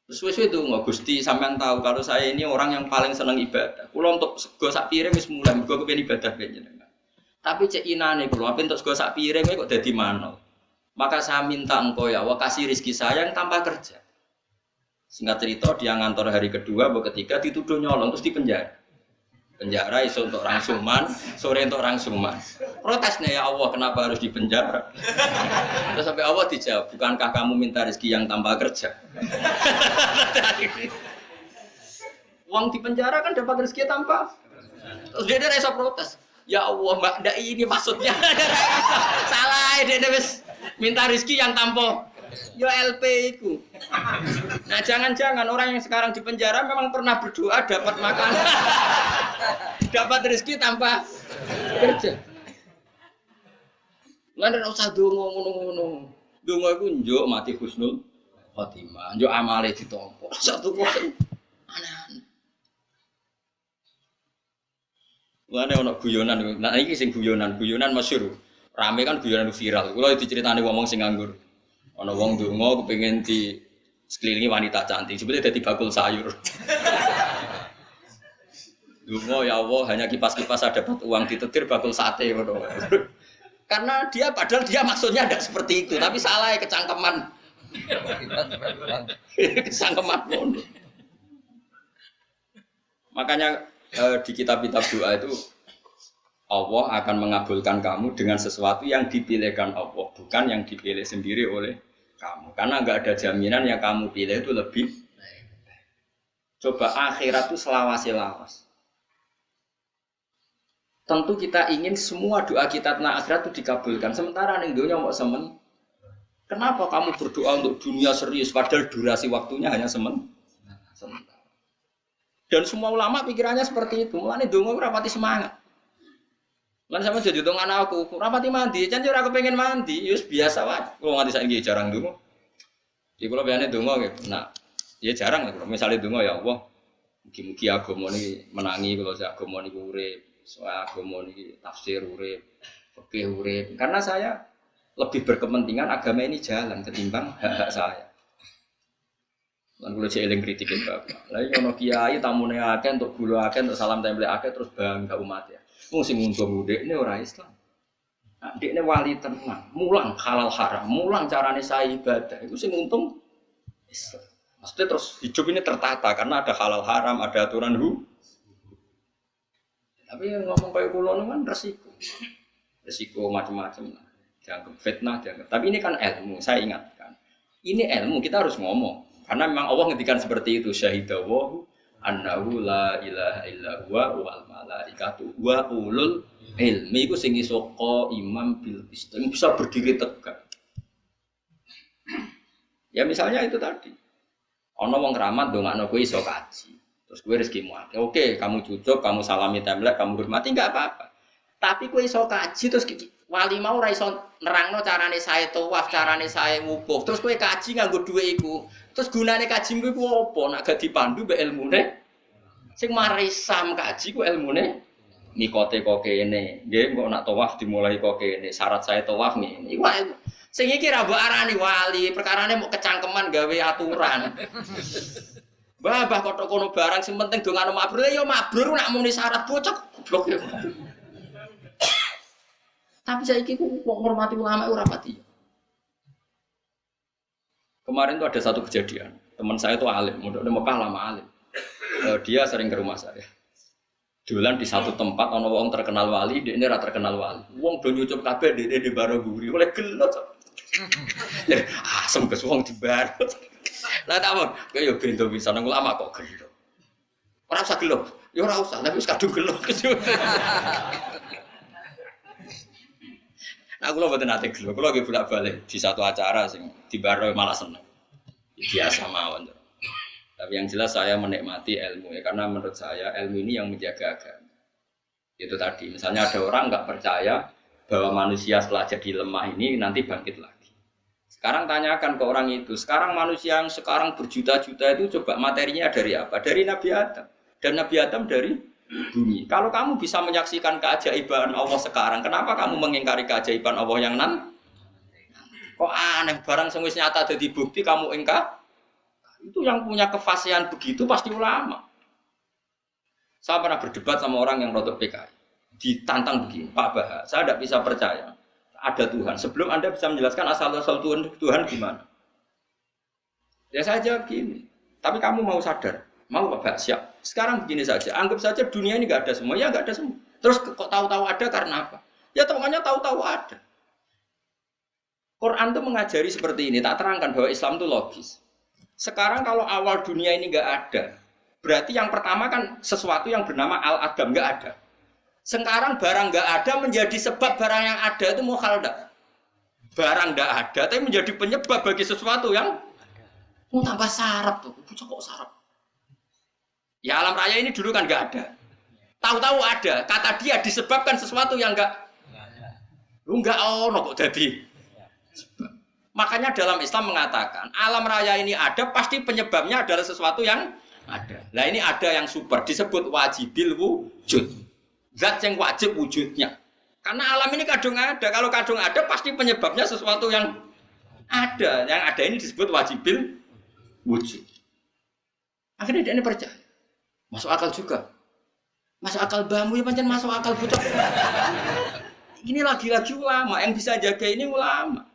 Terus suwe-suwe donga Gusti sampean tahu kalau saya ini orang yang paling seneng ibadah. Kula untuk sego sak piring wis mulai mergo kepengin ibadah jenengan. Tapi cek inane kula ape untuk sego sak piring kok dadi manol. Maka saya minta engkau ya Allah kasih rezeki saya yang tanpa kerja. Singkat cerita dia ngantor hari kedua atau ketiga dituduh nyolong terus dipenjara. Penjara iso untuk rangsuman, sore untuk rangsuman. Protesnya ya Allah kenapa harus dipenjara? Terus sampai Allah dijawab, bukankah kamu minta rezeki yang tanpa kerja? Uang di penjara kan dapat rezeki tanpa. Terus dia iso protes. Ya Allah mbak, ndak ini maksudnya. Salah dia wis minta rezeki yang tanpa. Yo LP itu. Nah jangan-jangan orang yang sekarang di penjara memang pernah berdoa dapat makan, dapat rezeki tanpa kerja. Lan ora usah donga ngono-ngono. Donga iku njuk mati husnul khotimah, njuk amale ditampa. Satu kok aneh-aneh. Lane ono guyonan, nah iki sing guyonan masyhur. Rame kan guyonan viral. Kula diceritani wong sing nganggur. Ana wong ndonga kepengin di sekelilingi wanita cantik, sebetulnya dadi bakul sayur. Ndonga ya Allah, hanya kipas-kipas ada dapat uang ditetir bakul sate ngono. Karena dia padahal dia maksudnya tidak seperti itu, tapi salah ya kecangkeman. Kecangkeman ngono. Makanya di kitab-kitab doa itu Allah akan mengabulkan kamu dengan sesuatu yang dipilihkan Allah, bukan yang dipilih sendiri oleh kamu. Karena enggak ada jaminan yang kamu pilih itu lebih baik. Coba akhirat itu selawas-lawas. Tentu kita ingin semua doa kita tentang akhirat itu dikabulkan. Sementara ning dunya mau semen. Kenapa kamu berdoa untuk dunia serius padahal durasi waktunya hanya sementara. Dan semua ulama pikirannya seperti itu. Mulane donga ora pati semangat. Lan sama jadi dong anakku, rapati mandi, janji ora kepengin mandi, yus biasa wae. Kalau nganti saiki jarang donga. Iki kula biasane donga nggih. Nah, ya jarang lah. Misale donga ya Allah, mugi-mugi agama niki menangi kula sak agama niku urip, soal agama niki tafsir urip, fikih urip. Karena saya lebih berkepentingan agama ini jalan ketimbang hak-hak saya. Lan kula cek eling kritik Bapak. Lah iki ono kiai tamune akeh untuk gula akeh untuk salam tempel akeh terus bangga umat ya. Wong sing ngundung ndekne ora Islam. Nah, ndekne wali tenang, mulang halal haram, mulang carane saya ibadah. Itu sing untung Islam. Maksudnya terus hidup ini tertata karena ada halal haram, ada aturan Tapi ngomong kayak kula kan resiko. Resiko macam-macam lah. Dianggap fitnah, dianggap. Tapi ini kan ilmu, saya ingatkan. Ini ilmu kita harus ngomong. Karena memang Allah ngendikan seperti itu, syahidawahu annahu la ilaha illa huwa wal malaikatu wa ulul ilmi iku sing iso imam bil qist, bisa berdiri tegak. Ya misalnya itu tadi. Ana wong keramat ndongakno kowe iso kaji. Terus kowe rezekimu akeh. Oke, kamu cucuk, kamu salami templek, kamu hormati enggak apa-apa. Tapi kowe iso kaji terus wali mau ora iso nerangno carane sae tawaf, carane sae wukuf. Terus kowe kaji nganggo dhuwit iku. Terus gunane kajimu iku apa? Nek gak dipandu mbek ilmune. Sing mari sam kaji ku ilmune mikote kok kene. Nggih, kok nak tawaf dimulai kok kene. Syarat saya tawaf ngene. Iku sing iki ra mbok arani wali, perkarane mau kecangkeman gawe aturan. Bah kotok kono barang sing penting dongane mabrur ya mabrur nak muni syarat bocok goblok ya. Tapi saiki ku kok ngormati ulama ora pati. Kemarin tuh ada satu kejadian, teman saya tuh alim, udah Mekah lama alim. Dia sering ke rumah saya. Dolan di satu tempat, ono wong terkenal wali, dia ini rata terkenal wali. Wong do nyucup kabeh dia di Baroguri, oleh gelot. Asem ke wong di Barog. Lah tak mon, kaya bento bisa nang ulama kok gelot. Ora usah gelot, ya ora usah, tapi wis kadung gelot. Aku lho mboten nate gelem. Kula nggih bolak-balik di satu acara sing dibaro malah seneng. Biasa mawon. Tapi yang jelas saya menikmati ilmu ya karena menurut saya ilmu ini yang menjaga agama. Itu tadi, misalnya ada orang enggak percaya bahwa manusia setelah jadi lemah ini nanti bangkit lagi. Sekarang tanyakan ke orang itu, sekarang manusia yang sekarang berjuta-juta itu coba materinya dari apa? Dari Nabi Adam. Dan Nabi Adam dari bumi. Kalau kamu bisa menyaksikan keajaiban Allah sekarang, kenapa kamu mengingkari keajaiban Allah yang Kok aneh, barang semua nyata jadi bukti kamu ingkar? Itu yang punya kefasihan begitu pasti ulama. Saya pernah berdebat sama orang yang rodok PKI. Ditantang begini, Pak Bahar, saya tidak bisa percaya ada Tuhan. Sebelum Anda bisa menjelaskan asal-usul Tuhan gimana? Ya saya jawab gini, tapi kamu mau sadar? Mau Pak? Siap. Sekarang begini saja, anggap saja dunia ini nggak ada semua. Ya nggak ada semua. Terus kok tahu-tahu ada karena apa? Ya tahunya tahu-tahu ada. Quran itu mengajari seperti ini, tak terangkan bahwa Islam itu logis. Sekarang kalau awal dunia ini nggak ada, berarti yang pertama kan sesuatu yang bernama al-adam nggak ada. Sekarang barang nggak ada menjadi sebab barang yang ada itu mukhal enggak? Barang nggak ada, tapi menjadi penyebab bagi sesuatu yang tambah sarap tuh, kok sarap? Ya alam raya ini dulu kan nggak ada. Tahu-tahu ada, kata dia disebabkan sesuatu yang nggak ono kok jadi. Makanya dalam Islam mengatakan alam raya ini ada pasti penyebabnya adalah sesuatu yang ada. Nah ini ada yang super disebut wajibil wujud. Zat yang wajib wujudnya. Karena alam ini kadung ada. Kalau kadung ada pasti penyebabnya sesuatu yang ada. Yang ada ini disebut wajibil wujud. Akhirnya dia ini percaya. Masuk akal juga. Masuk akal bambu ya pancen masuk akal butuh. Ini lagi-lagi ulama yang bisa jaga ini ulama.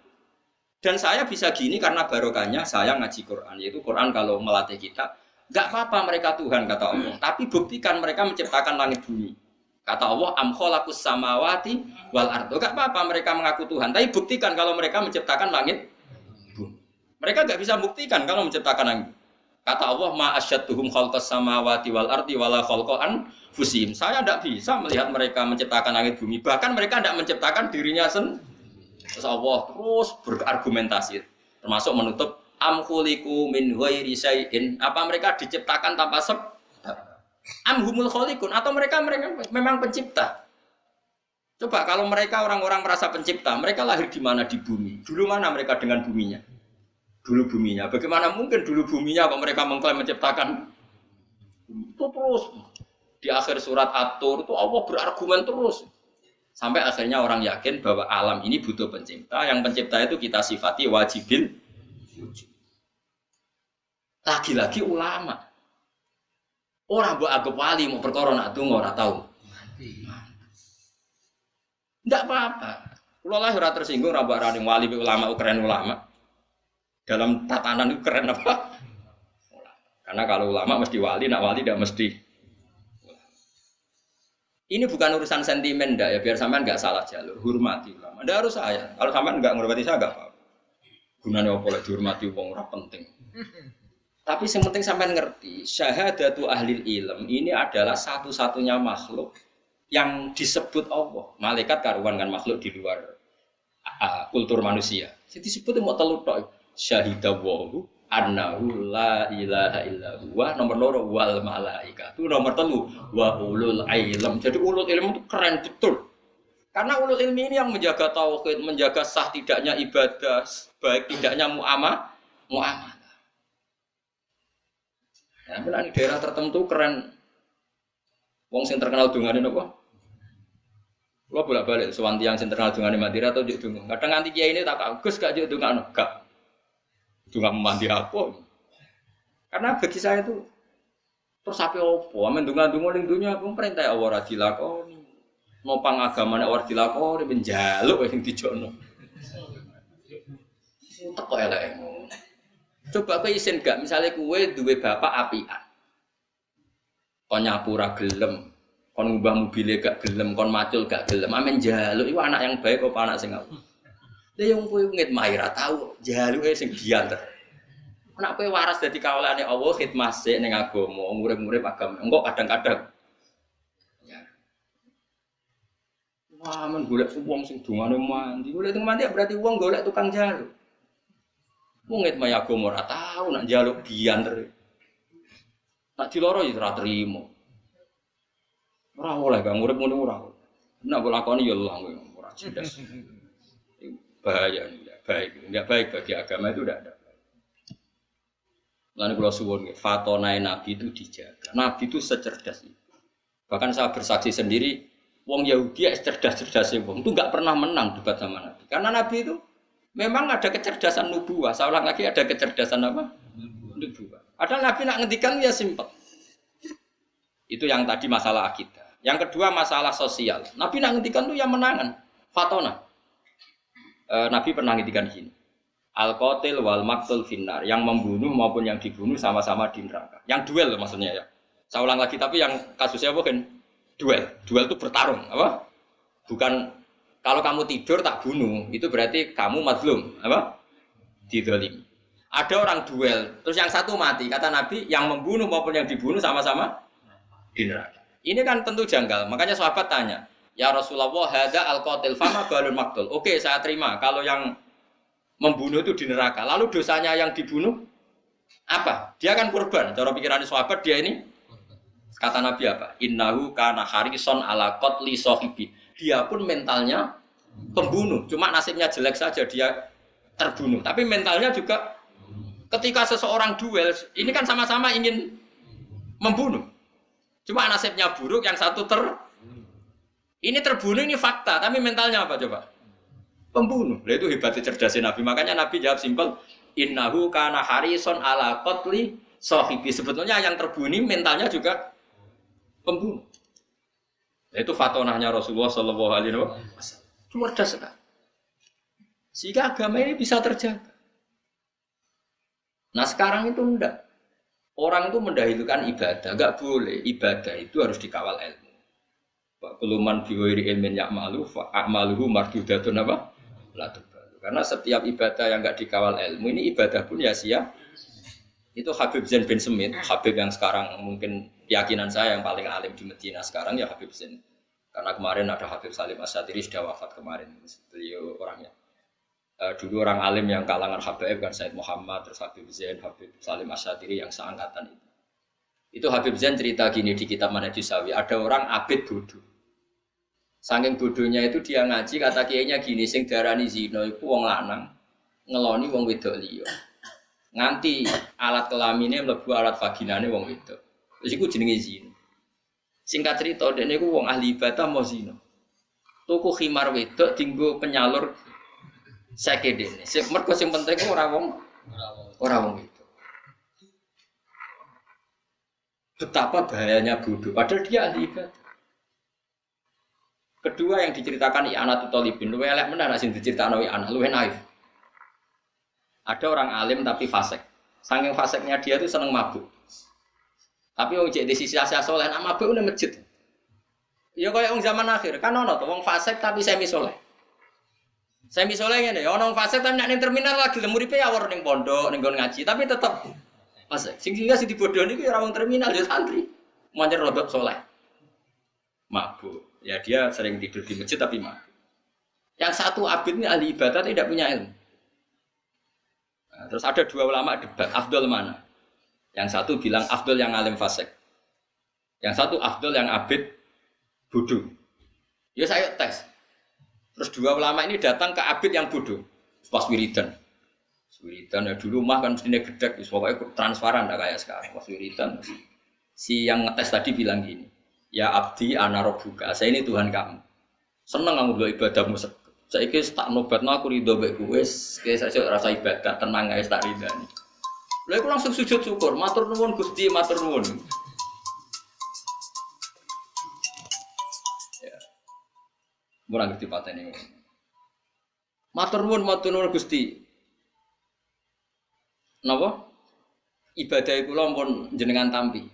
Dan saya bisa gini karena barokahnya saya ngaji Quran. Yaitu Quran kalau melatih kita, gak apa-apa mereka Tuhan kata Allah. Tapi buktikan mereka menciptakan langit bumi. Kata Allah, am khalaqus samawati wal ardo. Gak apa-apa mereka mengaku Tuhan. Tapi buktikan kalau mereka menciptakan langit bumi. Mereka gak bisa buktikan kalau menciptakan langit. Kata Allah, ma asyadduhum khalqas samawati wal ardi wala khalqan fusim. Saya tidak bisa melihat mereka menciptakan langit bumi. Bahkan mereka tidak menciptakan dirinya sendiri. Terus Allah terus berargumentasi, termasuk menutup am khuliqu min ghairi syai'in. Apa mereka diciptakan tanpa sebab? Am humul khaliqun atau mereka memang pencipta? Coba kalau mereka orang-orang merasa pencipta, mereka lahir di mana di bumi? Dulu mana mereka dengan buminya? Dulu buminya. Bagaimana mungkin dulu buminya kok mereka mengklaim menciptakan? Itu terus di akhir surat At-Tur itu Allah berargumen terus. Sampai akhirnya orang yakin bahwa alam ini butuh pencipta. Yang pencipta itu kita sifati wajibil wujud. Lagi-lagi ulama. Orang buat agak wali mau perkara nak donga ora tahu. Enggak apa-apa. Kula lah ora tersinggung ora mbok arani wali ulama keren ulama. Dalam tatanan itu keren apa? Karena kalau ulama mesti wali, nak wali tidak mesti. Ini bukan urusan sentimen dah ya, biar sampean nggak salah jalur, hormati ulama. Ndak harus saya. Kalau sampean nggak menghormati saya nggak apa-apa. Gunanya apa lagi dihormati wong ora penting. Tapi yang penting sampean ngerti, syahadatu ahlil ilm ini adalah satu-satunya makhluk yang disebut Allah. Malaikat karuan kan makhluk di luar kultur manusia. Jadi disebut mau telu tok. Syahidawahu annahu la ilaha illa huwa, nomor loro wal malaikatu, nomor telu wa ulul ilm. Jadi ulul ilm itu keren betul. Karena ulul ilmi ini yang menjaga tauhid, menjaga sah tidaknya ibadah, baik tidaknya muamalah. Ya, di daerah tertentu keren. Wong sing terkenal dungane napa? Kula bolak-balik sowan tiyang sing terkenal dungane Madura atau njuk dungo. Kadang nganti kiai ini tak Gus gak njuk dungane, gak. Juga mandi aku. Karena bagi saya itu terus sampai opo, amen dungan-dungo ning dunya aku perintah Allah ora dilakoni. Nopang agamane ora dilakoni menjaluk sing dijono. Teko elek. Coba kowe isin gak misale kowe duwe bapak apian. Kon nyapu ra gelem, kon ngubah mobile gak gelem, kon macul gak gelem, amen njaluk iku anak yang baik apa anak sing apa? Lah yang kowe ngitmah ora tau, jaluke sing diantar. Nek kowe waras dadi kawulane Allah, khidmah sik ning agama, murid-murid agama. Engko kadang-kadang ya. Wah, men golek wong sing dungane mandi. Golek teng mandi berarti wong golek tukang jaluk. Wong ngitmah agama ora tau nek jaluk diantar. Nak diloro ya ora trimo. Ora oleh gak murid ngono ora. Nek mbok lakoni ya Allah ora jelas. Bahaya enggak baik bagi agama itu tidak ada. Lalu kalau suwun, fatonai Nabi itu dijaga. Nabi itu secerdas itu. Bahkan saya bersaksi sendiri, wong Yahudi cerdas-cerdasnya wong itu nggak pernah menang debat sama Nabi. Karena Nabi itu memang ada kecerdasan nubuah. Saya ulang lagi ada kecerdasan apa? Nubuah. Ada Nabi nak ngendikan ya simpel. Itu yang tadi masalah akidah. Yang kedua masalah sosial. Nabi nak ngendikan itu yang menangan. Fatona. Nabi pernah ngendikan gini. Al-qatil wal maqtul finnar. Yang membunuh maupun yang dibunuh sama-sama di neraka. Yang duel maksudnya ya. Saya ulang lagi tapi yang kasusnya bukan duel. Duel itu bertarung, apa? Bukan kalau kamu tidur tak bunuh, itu berarti kamu mazlum, apa? Dizalimi. Ada orang duel, terus yang satu mati. Kata Nabi, yang membunuh maupun yang dibunuh sama-sama di neraka. Ini kan tentu janggal. Makanya sahabat tanya, "Ya Rasulullah, hadza al-qatil fama balul maqtul." Oke, saya terima kalau yang membunuh itu di neraka. Lalu dosanya yang dibunuh apa? Dia kan korban. Cara pikiran sahabat dia ini kata Nabi apa? Innahu kana harison ala qatli sahibi. Dia pun mentalnya pembunuh. Cuma nasibnya jelek saja dia terbunuh. Tapi mentalnya juga ketika seseorang duel, ini kan sama-sama ingin membunuh. Cuma nasibnya buruk, yang satu ini terbunuh, ini fakta. Tapi mentalnya apa coba? Pembunuh. Nah, itu hebatnya cerdasnya Nabi. Makanya Nabi jawab simpel. Innahu kana harison ala qatli sahibi. Sebetulnya yang terbunuh mentalnya juga pembunuh. Itu fatonahnya Rasulullah Shallallahu Alaihi Wasallam. Cerdas sekali. Sehingga agama ini bisa terjaga. Nah sekarang itu enggak. Orang itu mendahulukan ibadah. Enggak boleh. Ibadah itu harus dikawal ilmu. Kuluman biwiri ilmin ya'malu fa'amaluhu mardudatun apa? Karena setiap ibadah yang enggak dikawal ilmu ini ibadah pun ya sia. Itu Habib Zain bin Semit, Habib yang sekarang mungkin keyakinan saya yang paling alim di Medina sekarang ya Habib Zain. Karena kemarin ada Habib Salim Asyadiri sudah wafat kemarin, beliau orangnya. Dulu orang alim yang kalangan Habib kan Said Muhammad, terus Habib Zain, Habib Salim Asyadiri yang seangkatan itu. Itu Habib Zain cerita gini di kitab Manhajus Sawi, ada orang abid bodoh. Saking bodohnya itu dia ngaji kata kiainya gini, sing darani zina iku wong lanang ngeloni wong wedok liya. Nganti alat kelamine mlebu alat vaginane wong wedok. Wis iku jenenge zina. Singkat cerita dene iku wong ahli ibadah mau zina. Tuku khimar wedok dinggo penyalur sakedene. Mergo sing penting ora wong wedok. Betapa bahayanya bodoh padahal dia ahli ibadah. Kedua yang diceritakan I'anatul Thalibin, luwih elek menan sing diceritakno I'anah, luwih naif. Ada orang alim tapi fasik. Saking fasiknya dia tuh seneng mabuk. Tapi wong cek di sisi asal soleh nak mabuk nang masjid. Ya kaya wong zaman akhir, kan ono to wong fasik tapi semi soleh. Semi soleh ngene, ono wong fasik tapi nek ning terminal lagi lemuripe ya war ning pondok, ning nggon ngaji, tapi tetep fasik. Sing sing dibodohi iki ora wong terminal ya santri. Manjer rodok soleh. Mabuk. Ya dia sering tidur di masjid tapi mabuk. Yang satu abid ini ahli ibadah tidak punya ilmu. Nah, terus ada dua ulama debat, afdol mana? Yang satu bilang afdol yang alim fasik. Yang satu afdol yang abid bodoh. Ya saya tes. Terus dua ulama ini datang ke abid yang bodoh. Pas wiridan. Wiridan ya dulu mah kan mestinya gedek, pokoknya transparan enggak kayak sekarang. Pas wiridan si yang ngetes tadi bilang gini. Ya abdi ana rabbuka, saya ini Tuhan kamu. Seneng kamu delok ibadahmu. Saiki tak nobatno aku ridho mbek kowe, saya rasa ibadah tenang ae tak ridani. Lha iku langsung sujud syukur, matur nuwun Gusti, matur nuwun. Ya. Ora ngerti patene. Matur nuwun Gusti. Napa? Ibadah kula pun jenengan tampi.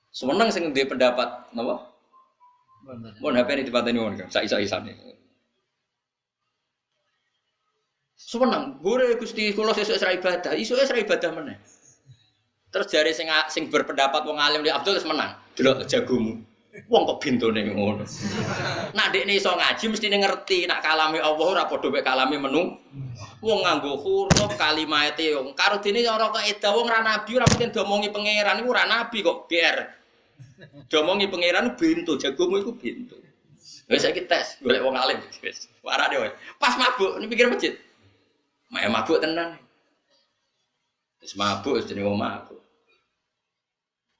Seneng sing duwe pendapat napa? Mun HP ini dipateni wong sak-isane. Seneng, gore Gusti kula sesuk isra ibadah, isuke isra ibadah meneh. Terus jare sing berpendapat wong alim di Abdul wis menang. Delok jagomu. Wong kok bintone ngono. Nak dekne iso ngaji mesti ngerti nak kalame Allah ora padha mek kalame menung. Wong nganggo huruf kalimate wong karo dene ora kok edah wong ra nabi ora mungkin diomongi pangeran iku ora nabi kok GR. Diomongi pangeran bintu jagomu iku bintu. Wis saiki tes golek wong alim wis. Warane wae. Pas mabuk ning pikir masjid. Mak mabuk tenan. Wis mabuk wis jenenge wong mabuk.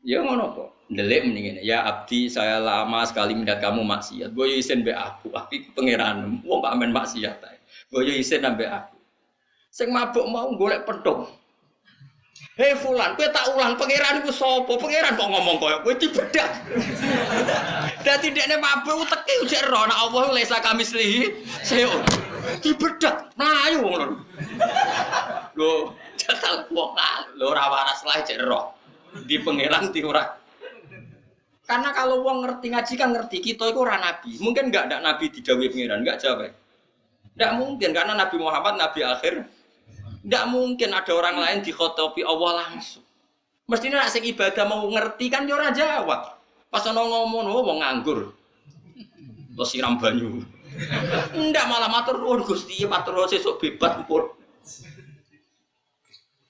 Ya ngono kok. ndelik mendingin ya abdi saya lama sekali melihat kamu maksiat boyo isin mbek aku pangeran wong kok amen maksiat ae boyo isin ambek aku sing mabuk mau golek pedhong hei fulan kowe tak ulang pangeran iku sapa pangeran kok ngomong koyo kowe dibedak dadi dekne mabuk uteke ujek ro nek Allah lesa kamislihi seo dibedak mlayu wong lho jatah wong lho ora waras lah ujek ro di pangeran di ora. Karena kalau wong ngerti ngaji kan ngerti kita itu ora nabi. Mungkin enggak ada nabi didhawuhi pangeran, enggak jawab. Enggak mungkin karena Nabi Muhammad nabi akhir. Enggak mungkin ada orang lain dikhotobi Allah langsung. Mestinya nek sing ibadah mau ngerti kan yo ora jawab. Pas ana ngomong wong nganggur. Terus siram banyu. Enggak malah matur nuwun Gusti, matur nuwun sesuk bebas pun.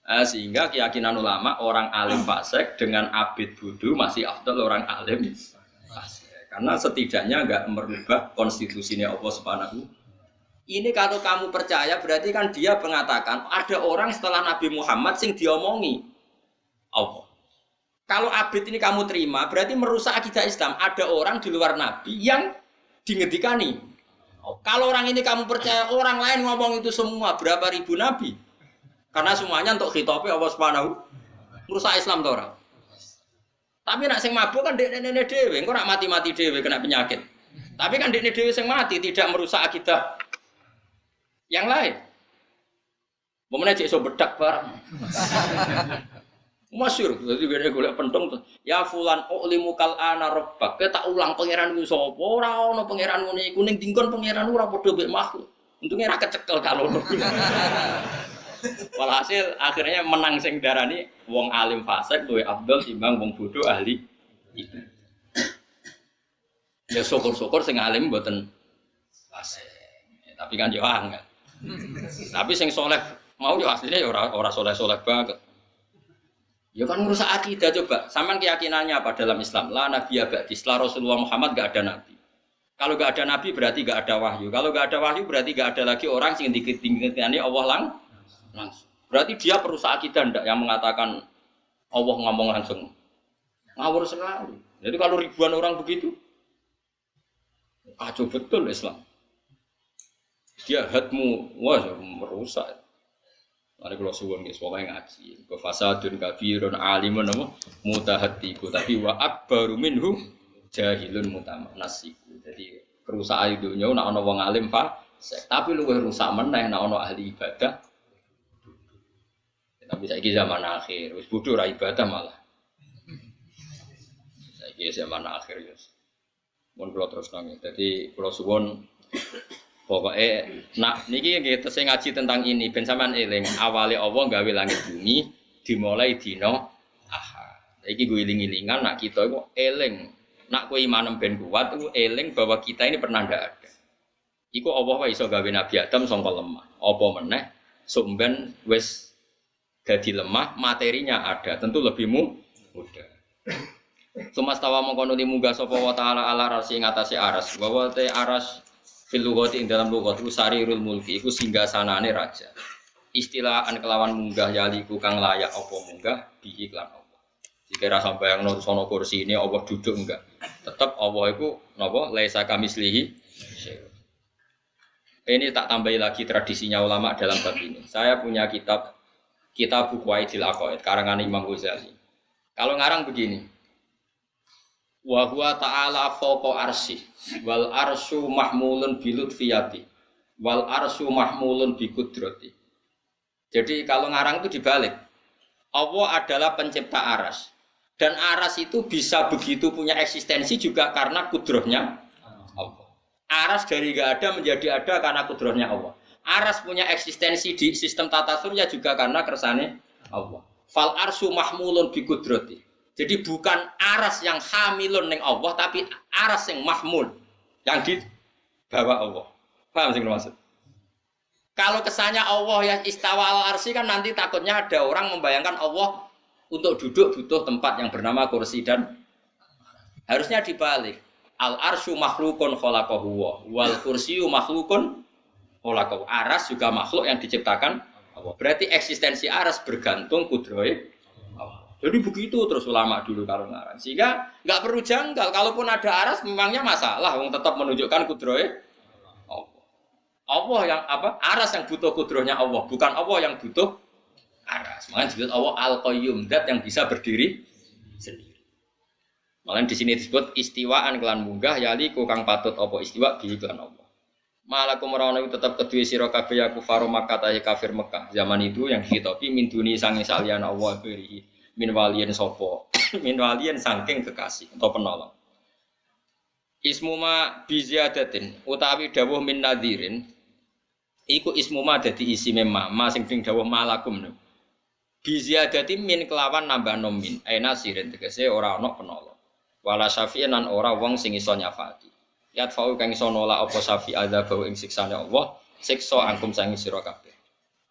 Sehingga keyakinan ulama orang alim fasik dengan abid bodoh masih afdal orang alim fasik. Karena setidaknya enggak merubah konstitusinya Allah Subhanahu. Ini kalau kamu percaya berarti kan dia mengatakan ada orang setelah Nabi Muhammad sing diomongi Allah. Kalau abid ini kamu terima berarti merusak akidah Islam. Ada orang di luar Nabi yang dingedikani. Kalau orang ini kamu percaya orang lain ngomong itu semua berapa ribu Nabi? Karena semuanya untuk khitabe Allah Subhanahu merusak Islam to ora. Tapi nek sing mabuk kan dekne dhewe, engko ora mati-mati dhewe kena penyakit. Tapi kan dekne dhewe sing mati tidak merusak akidah yang lain. Momene cek iso bedak barang. Masyhur, dadi gene golek pentung ya fulan ulimu kal ana rabbak. Tak ulang pangeranmu sapa? Ora ana pangeran ngene iku ning dingkon pangeranmu ora padha mbek makhluk. Untunge ra kecekel kalono. Walhasil akhirnya menang sing darani wong alim fasik luwih afdal timbang wong bodoh ahli itu. Ya syukur-syukur sing alim mboten fasik. Tapi kan yo angel. Tapi sing saleh mau yo asline yo ora saleh-saleh banget. Ya kan merusak akidah coba. Sampean keyakinannya apa dalam Islam? La nabiyya ba'di. Setelah Rasulullah Muhammad enggak ada nabi. Kalau enggak ada nabi berarti enggak ada wahyu. Kalau enggak ada wahyu berarti enggak ada lagi orang sing dikit-dikitani Allah langsung. Berarti dia perusak akidah ndak yang mengatakan Allah ngomong langsung. Ngawur sekali. Jadi kalau ribuan orang begitu kacau betul Islam. Dia hadmu wah merusak. Mari kalau suwun guys pokoke ngaji. Wa fasadun kabirun alimun mutahaddiku tapi wa akbaru minhu jahilun mutamanasiku. Jadi kerusakan dunya nek ana wong alim tapi luwih rusak meneh nek ana ahli ibadah. Tapi saiki zaman akhir, wis bodho ra ibadah malah. Saiki zaman akhir ya. Mun kula terus nang. Dadi kula suwun pokoke nak niki nggih tesih ngaji tentang ini ben sampean eling awale Allah gawe langit bumi dimulai dina Ahad. Iki gue iling-ilingan nak kita iku eling. Nak kowe imanem ben kuat iku eling bahwa kita ini pernah ndak ada. Iku Allah wae iso gawe Nabi Adam sangka lemah. Apa meneh sumben wis dadi lemah, materinya ada, tentu lebih mudah. Sumastawa mongko nuli munggah sapa wa taala ala arsi ngatasi aras. Bahwa te aras fil lughati ing dalam lughat usarirul mulki iku singgasanane raja. Istilahan kelawan munggah yaliku kang layak apa munggah bihi lan Allah. Jika rasa bayangno sono kursi ini Allah duduk enggak. Tetap Allah iku napa laisa kamislihi. Ini tak tambahi lagi tradisinya ulama dalam bab ini. Saya punya kitab buku Aidil Aqaid karangan Imam Ghazali. Kalau ngarang begini. Wa huwa ta'ala fawqa arsy wal arsyu mahmulun bi lutfiyati wal arsyu mahmulun bi qudrati. Jadi kalau ngarang itu dibalik. Allah adalah pencipta aras. Dan aras itu bisa begitu punya eksistensi juga karena kudrahnya Allah. Aras dari enggak ada menjadi ada karena kudrahnya Allah. Aras punya eksistensi di sistem tata surya juga karena kersane Allah. Fal arsyu mahmulun bi qudrati. Jadi bukan aras yang hamilun ning Allah tapi aras yang mahmul yang dibawa Allah. Paham sing maksud? Kalau kesannya Allah yang istawa al arsy kan nanti takutnya ada orang membayangkan Allah untuk duduk butuh tempat yang bernama kursi dan harusnya dibalik. Al arsyu makhlukun khalaqahu wal kursyu makhlukun khalaqahu. Aras juga makhluk yang diciptakan Allah. Berarti eksistensi aras bergantung kudrahe Allah. Jadi begitu terus ulama dulu kalau ngarang. Sehingga nggak perlu janggal. Kalaupun ada aras, memangnya masalah. Wong tetap menunjukkan kudrohe Allah. Allah yang apa? Aras yang butuh kudrohnya Allah, bukan Allah yang butuh aras. Makanya disebut Allah Al-Qayyum, zat yang bisa berdiri sendiri. Makanya di sini disebut istiwaan kelan munggah yali kang patut apa istiwa bi kelan Allah. Malakum ora itu tetap kedue sira kabeh ya kufar Makkah ta kafir Mekah. Zaman itu yang dihitopi min duni sange salian Allah beri min waliyen sapa. Min waliyen saking kekasih atau penolong. Ismuma bi ziyadatin utawi dawuh min nadhirin iku ismuma dadi isi memma sing dawuh malakum. Bi ziyadatin min kelawan nambah nomin. Nasirin tegese ora ana penolong. Wala syafi'in lan ora wong sing iso nyafaati. Yat fa'u kang iso nolak apa syafi' adzab ing siksane Allah, siksa angkum sangi sira kabeh.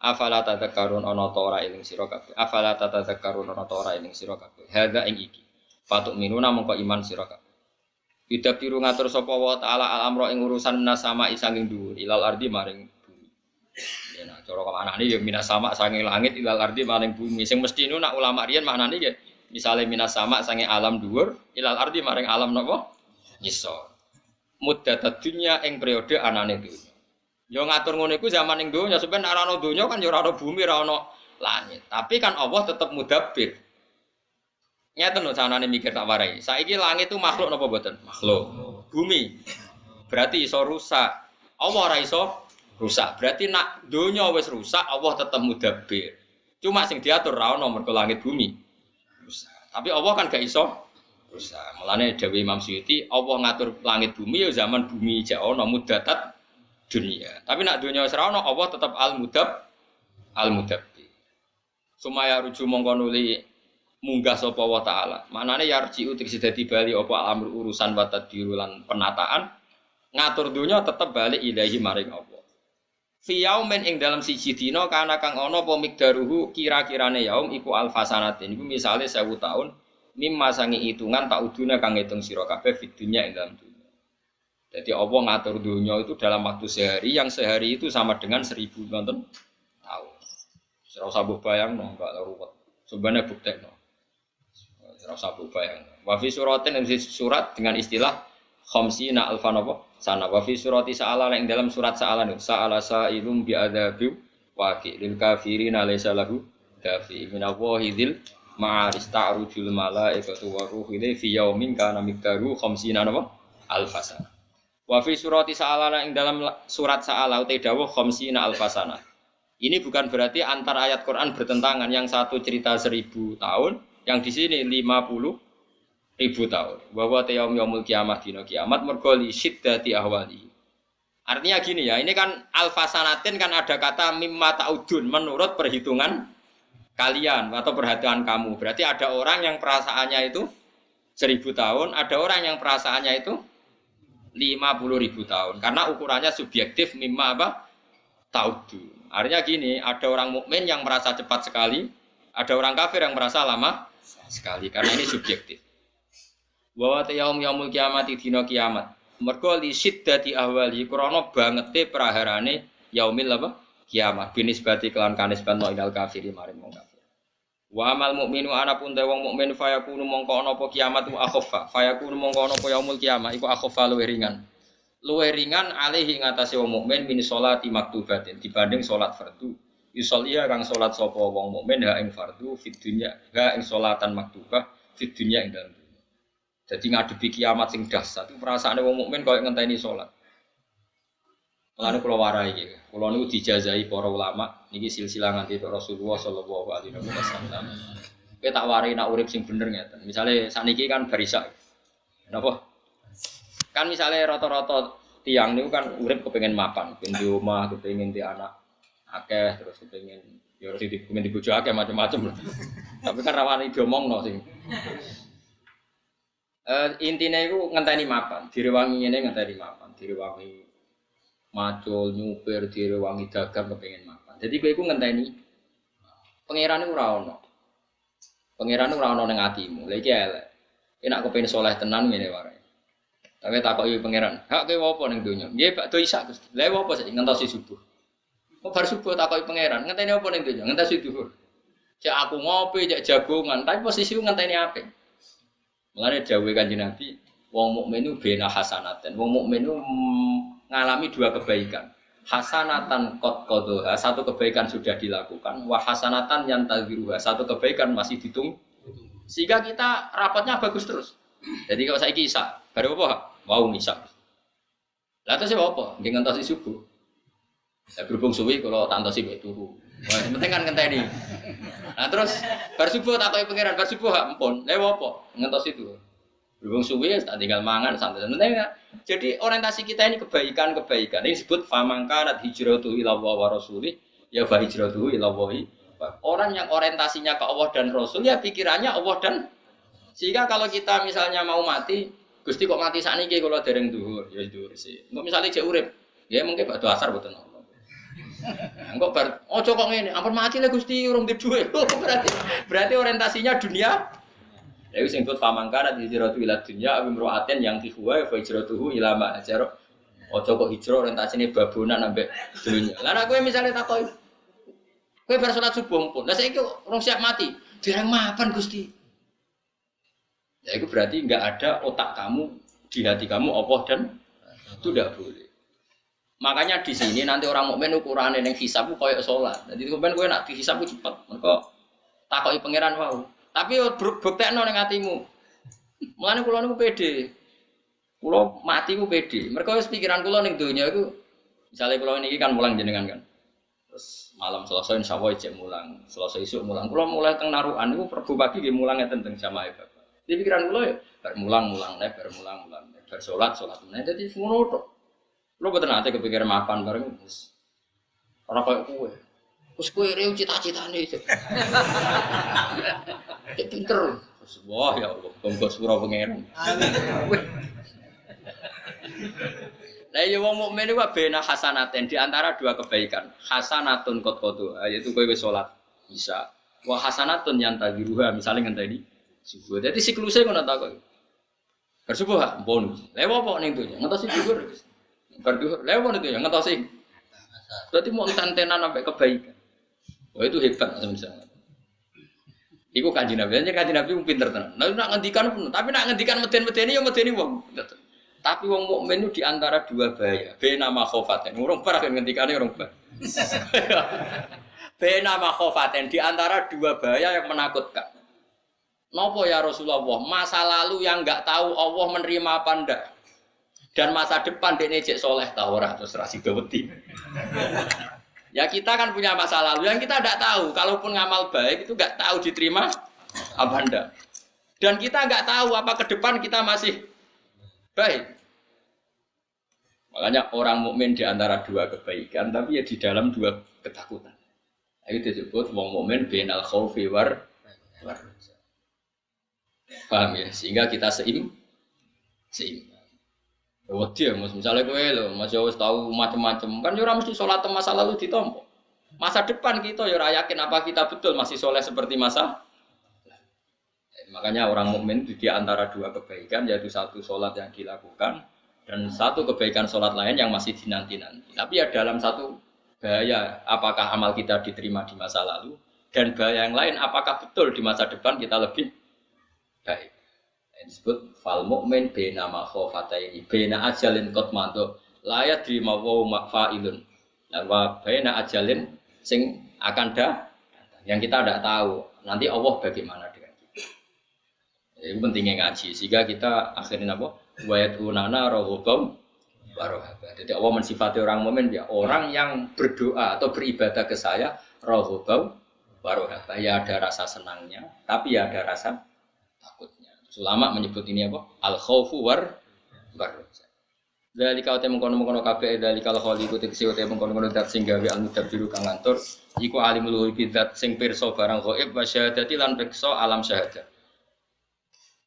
Afala tadhakkarun ana ta ora eling sira kabeh. Afala tadhakkarun ana ta ora eling sira kabeh. Hadza ing iki. Patuk minuna mongko iman sira kabeh. Bida biru ngatur sapa wa ta'ala al-amra ing urusan minas sama sanging dhuwur ilal ardi maring bumi. Ya nah cara kamanane ya minas sama sanging langit ilal ardi maring bumi. Sing mesti nak ulama riyen maknane ya misale minas sama sanging alam dhuwur ilal ardi maring alam napa? Ngisor. Muddatat dunya ing periode anane dunya. Yo ngatur ngono iku zaman ning donya, sampeyan ora ana donya kan yo ora ana bumi, ora ana langit. Tapi kan Allah tetep mudabbir. Ngeten lho sanane mikir tak warai. Saiki langit itu makhluk napa mboten? Makhluk. Bumi berarti iso rusak. Allah ora iso rusak. Berarti nak donya wis rusak, Allah tetep mudabbir. Cuma sing diatur ra ono mergo langit bumi rusak. Tapi Allah kan gak iso rusak. Mulane dawuh Imam Suyuti, Allah ngatur langit bumi ya zaman bumi jek ana muddatat dunia. Tapi nak dunia wis ora ana, Allah tetap al-mudabbir. Sumaya ruju mongko nuli munggah sapa wa taala. Manane yarji'u tegese dadi bali apa amr urusan wa tadbiru lan penataan ngatur dunia tetap balik ilahi maring Allah. Fi yaumin ing dalam siji dina kana kang ana apa mikdaruhu kira-kirane yaum iku alfasanatin. Iku misale 1000 tahun mimma sangi hitungan tak udune kang ngitung sira kabeh fid dunya ing dalam dunya. Jadi Allah ngatur dunya itu dalam waktu sehari, yang sehari itu sama dengan 1000 tahun. Ora usah mbok bayangno, enggak ruwet. Sebenarnya buktekno. Ora usah mbok bayangno. Wa fi suratin surat dengan istilah khamsina alfan apa? Sana wa fi surati sa'ala ing dalam surat sa'ala sa'ala sa'ilum bi adzabi waqi lil kafirin alaysa lahu dafi min Allahil ma'aris ta'rujul malaikatu wa ruhu ilaihi fi yaumin kana miqdaru khamsina alfasana. Wa fi surati sa'ala ing dalam surat sa'ala uta dawuh khamsina alfasana. Ini bukan berarti antar ayat Quran bertentangan, yang satu cerita 1000 tahun, yang di sini 50.000 tahun. Bahwa yaumul kiamah dina kiamat mergo li syiddati ahwali. Artinya gini ya, ini kan alfasanatin kan ada kata mimma ta'udun menurut perhitungan kalian atau perhatian kamu. Berarti ada orang yang perasaannya itu 1000 tahun, ada orang yang perasaannya itu 50.000 tahun. Karena ukurannya subjektif mimma apa? Ta'udun. Artinya gini, ada orang mukmin yang merasa cepat sekali, ada orang kafir yang merasa lama sekali. Karena ini subjektif. Wa yaumul kiamati dina kiamat. Mergo li syiddati ahwali krana bangete praharane yaumil apa? Kiamat. Binisbati kelan kanisban ilal kafiri maring wong kafir. Wa amal mukminu ana pun te wong mukmin fayakunu mongko ana apa kiamat wa akhaffa. Fayakunu mongko ana apa yaumul kiamat iku akhaffa luwih ringan. Luwih ringan alaihi ngatasi wong mukmin min sholati maktubatin dibanding salat fardu. Yusollia kang salat sapa wong mukmin ha ing fardu fid dunya, ha ing salatan maktubah fid dunya ing dalem. Jadi ngadepi kiamat sing dahsyat, perasaane wong mukmin koyo ngenteni salat. Mulane kula warai iki. Kula niku dijazai para ulama niki silsilah nganti Rasulullah sallallahu alaihi wasallam. Kowe tak warai nak urip sing bener ngeten. Misale sakniki kan barisak. Napa? Kan misale rata-rata tiyang niku kan urip kepengin mapan, kepengin di omah, kepengin di anak akeh, terus kepengin ya harus kepengin di bojo akeh macam-macam. Tapi kan rawani diomongno sing intinya itu ngenteni mapan, direwangi ngene ngenteni mapan, direwangi macul, nyupir, direwangi dagang kepengin mapan. Jadi kowe iku ngenteni pangerane ora ono. Pangerane ora ono ning atimu. Lha iki elek. Nek kepengin saleh tenan ngene wae. Tapi takoki pangeran, "Hak kowe apa ning donya?" Nggih, bakdo isak Gusti. Lha apa sih ngentosi subuh. Kok bar subuh takoki pangeran, ngenteni apa ning donya? Ngentesi dhuwur. Cek aku ngopi, cek jagongan, tapi posisiku ngenteni apik. Mulane dawuhe Kanjeng Nabi, wong mukmin itu bena hasanatan. Wong mukmin itu ngalami dua kebaikan. Hasanatan qad qadha, satu kebaikan sudah dilakukan, wa hasanatan yantaziruha, satu kebaikan masih ditunggu. Sehingga kita rapatnya bagus terus. Jadi kalau saya kisah, baru apa? Wow, misal. Lah terus apa? Nggih ngentosi subuh. Ya berhubung suwi kalau tak entosi bae turu. Wah, penting kan ngenteni. Nah terus bar subuh takoki pangeran, bar subuh hak empun. Lha apa? Ngentosi itu. Berhubung suwi tak tinggal mangan santai. Penting kan. Jadi orientasi kita ini kebaikan-kebaikan. Ini disebut famangkanat hijratuhu ila Allah wa rasulih, ya fa hijratuhu ila Allah. Orang yang orientasinya ke Allah dan Rasul ya pikirannya Allah dan sehingga kalau kita misalnya mau mati, Gusti kok mati sakniki kula dereng dhuwur, ya dhuwur sih. Engko misale jek urip, ya mungkin bakdo asar mboten ono. Engko bar ojo kok ngene, ampun mati le Gusti urung di dhuwit. Berarti orientasinya dunia. Ya wis sing disebut famangkanat hijratuhu ila dunya aw imra'atin yang tihuwa fa hijratuhu ila ma hajar. Ojo kok hijrah orientasine babonan ambek dunya. Lah nek kowe misale takoki kowe bar salat subuh pun. Lah saiki urung siap mati. Dereng mapan Gusti. Ya itu berarti enggak ada otak kamu di hati kamu Allah dan itu tidak boleh. Makanya di sini nanti orang mukmin ukurane ning hisabku koyo salat. Jadi sampean kowe nak dihisabku cepet. Mergo takoki pangeran wau. Tapi buktekno ning atimu. Mulane kula niku pede. Kula mati ku pede. Mergo wis pikiran kula ning donya iku misale kula niki kan mulang jenengan kan. Terus malam Selasa insyaallah jek mulang. Selasa isuk mulang. Kula mulai teng narukan niku Rebo pagi nggih mulang enten teng jamaah Bapak. Di pikiran kula ya bar mulang bar bar salat meneh. Dadi ngono tok. Kula boten ate kepikiran mapan bareng wis. Ora koyo kowe. Wis kowe rew cita-citane. Cek pinter. Wah ya Allah, monggo sura pangeran. Amin. Lah ya wong mukmin iku bena hasanaten di antara dua kebaikan. Hasanatun qad qadu, yaitu kowe wis salat bisa. Wa hasanatun yantaziruha, misale ngenteni subuh. Dadi sikluse ngono ta kok. Bar subuh ha, ampun. Lha apa ning donya? Ngentosi dhuwur. Bar dhuwur. Lha apa ning donya? Ngentosi. Dadi mau tantenan sampai kebaikan. Wah itu hebat misalnya. Iku Kanjeng Nabi, Kanjeng Nabi pinter tenan. Nah nak ngendikan pun, tapi nak ngendikan meden-medeni ya medeni wong. Tapi wong mukmin itu di antara dua bahaya. Bena makhofaten. Urung parah ngendikane urung parah. Bena makhofaten di antara dua bahaya yang menakutkan. Napa ya Rasulullah? Masa lalu yang enggak tahu Allah menerima apa ndak. Dan masa depan dekne cek soleh ta ora terus ra sida wedi. Ya kita kan punya masa lalu yang kita tidak tahu. Kalaupun ngamal baik itu nggak tahu diterima apa enggak. Dan kita nggak tahu apa ke depan kita masih baik. Makanya orang mukmin di antara dua kebaikan, tapi ya di dalam dua ketakutan. Itu disebut wong mukmin bainal khaufi war. Paham ya? Sehingga kita seimbang. Wedi ya, misalnya kowe lho, Mas yo wis tau macam-macam. Kan yo ora mesti salat masa lalu ditampa. Masa depan kita yo ora yakin apa kita betul masih soleh seperti masa. Makanya orang mukmin di antara dua kebaikan yaitu satu salat yang dilakukan dan satu kebaikan salat lain yang masih dinanti-nanti. Tapi ya dalam satu bahaya apakah amal kita diterima di masa lalu dan bahaya yang lain apakah betul di masa depan kita lebih baik. Disebut fal mukmin bena makhofataini bena ajalin qad mantu la yadri ma wa mafa'ilun wa bena ajalin sing akan datang yang kita tidak tahu nanti Allah bagaimana dengan kita. Itu pentingnya ngaji sehingga kita akhirnya apa wa yatunana raghubam wa rahaba. Jadi Allah mensifati orang mukmin ya orang yang berdoa atau beribadah ke saya raghubam wa rahaba, ya ada rasa senangnya tapi ya ada rasa takutnya. Ulama menyebut ini apa? Al-khaufu war raja. Dari kau temu kono kabeh dari kalau khaliqu tekse temu kono dat sing gawe al-mudabbiru kang ngatur iku alimul ghaibi zat sing pirsa barang ghaib wa syahadati lan pirsa alam syahadat.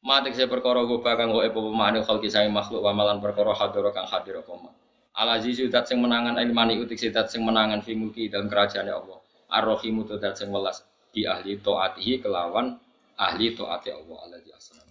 Mate tekse perkara goba kang ghaib apa mane khalqi sae makhluk wa malan perkara hadira kang hadir apa man. Al-azizu zat sing menangan ilmani utik zat sing menangan fi mulki dalam kerajaane Allah. Ar-rahimu zat sing welas di ahli taatihi kelawan ahli taati Allah alladzi asna.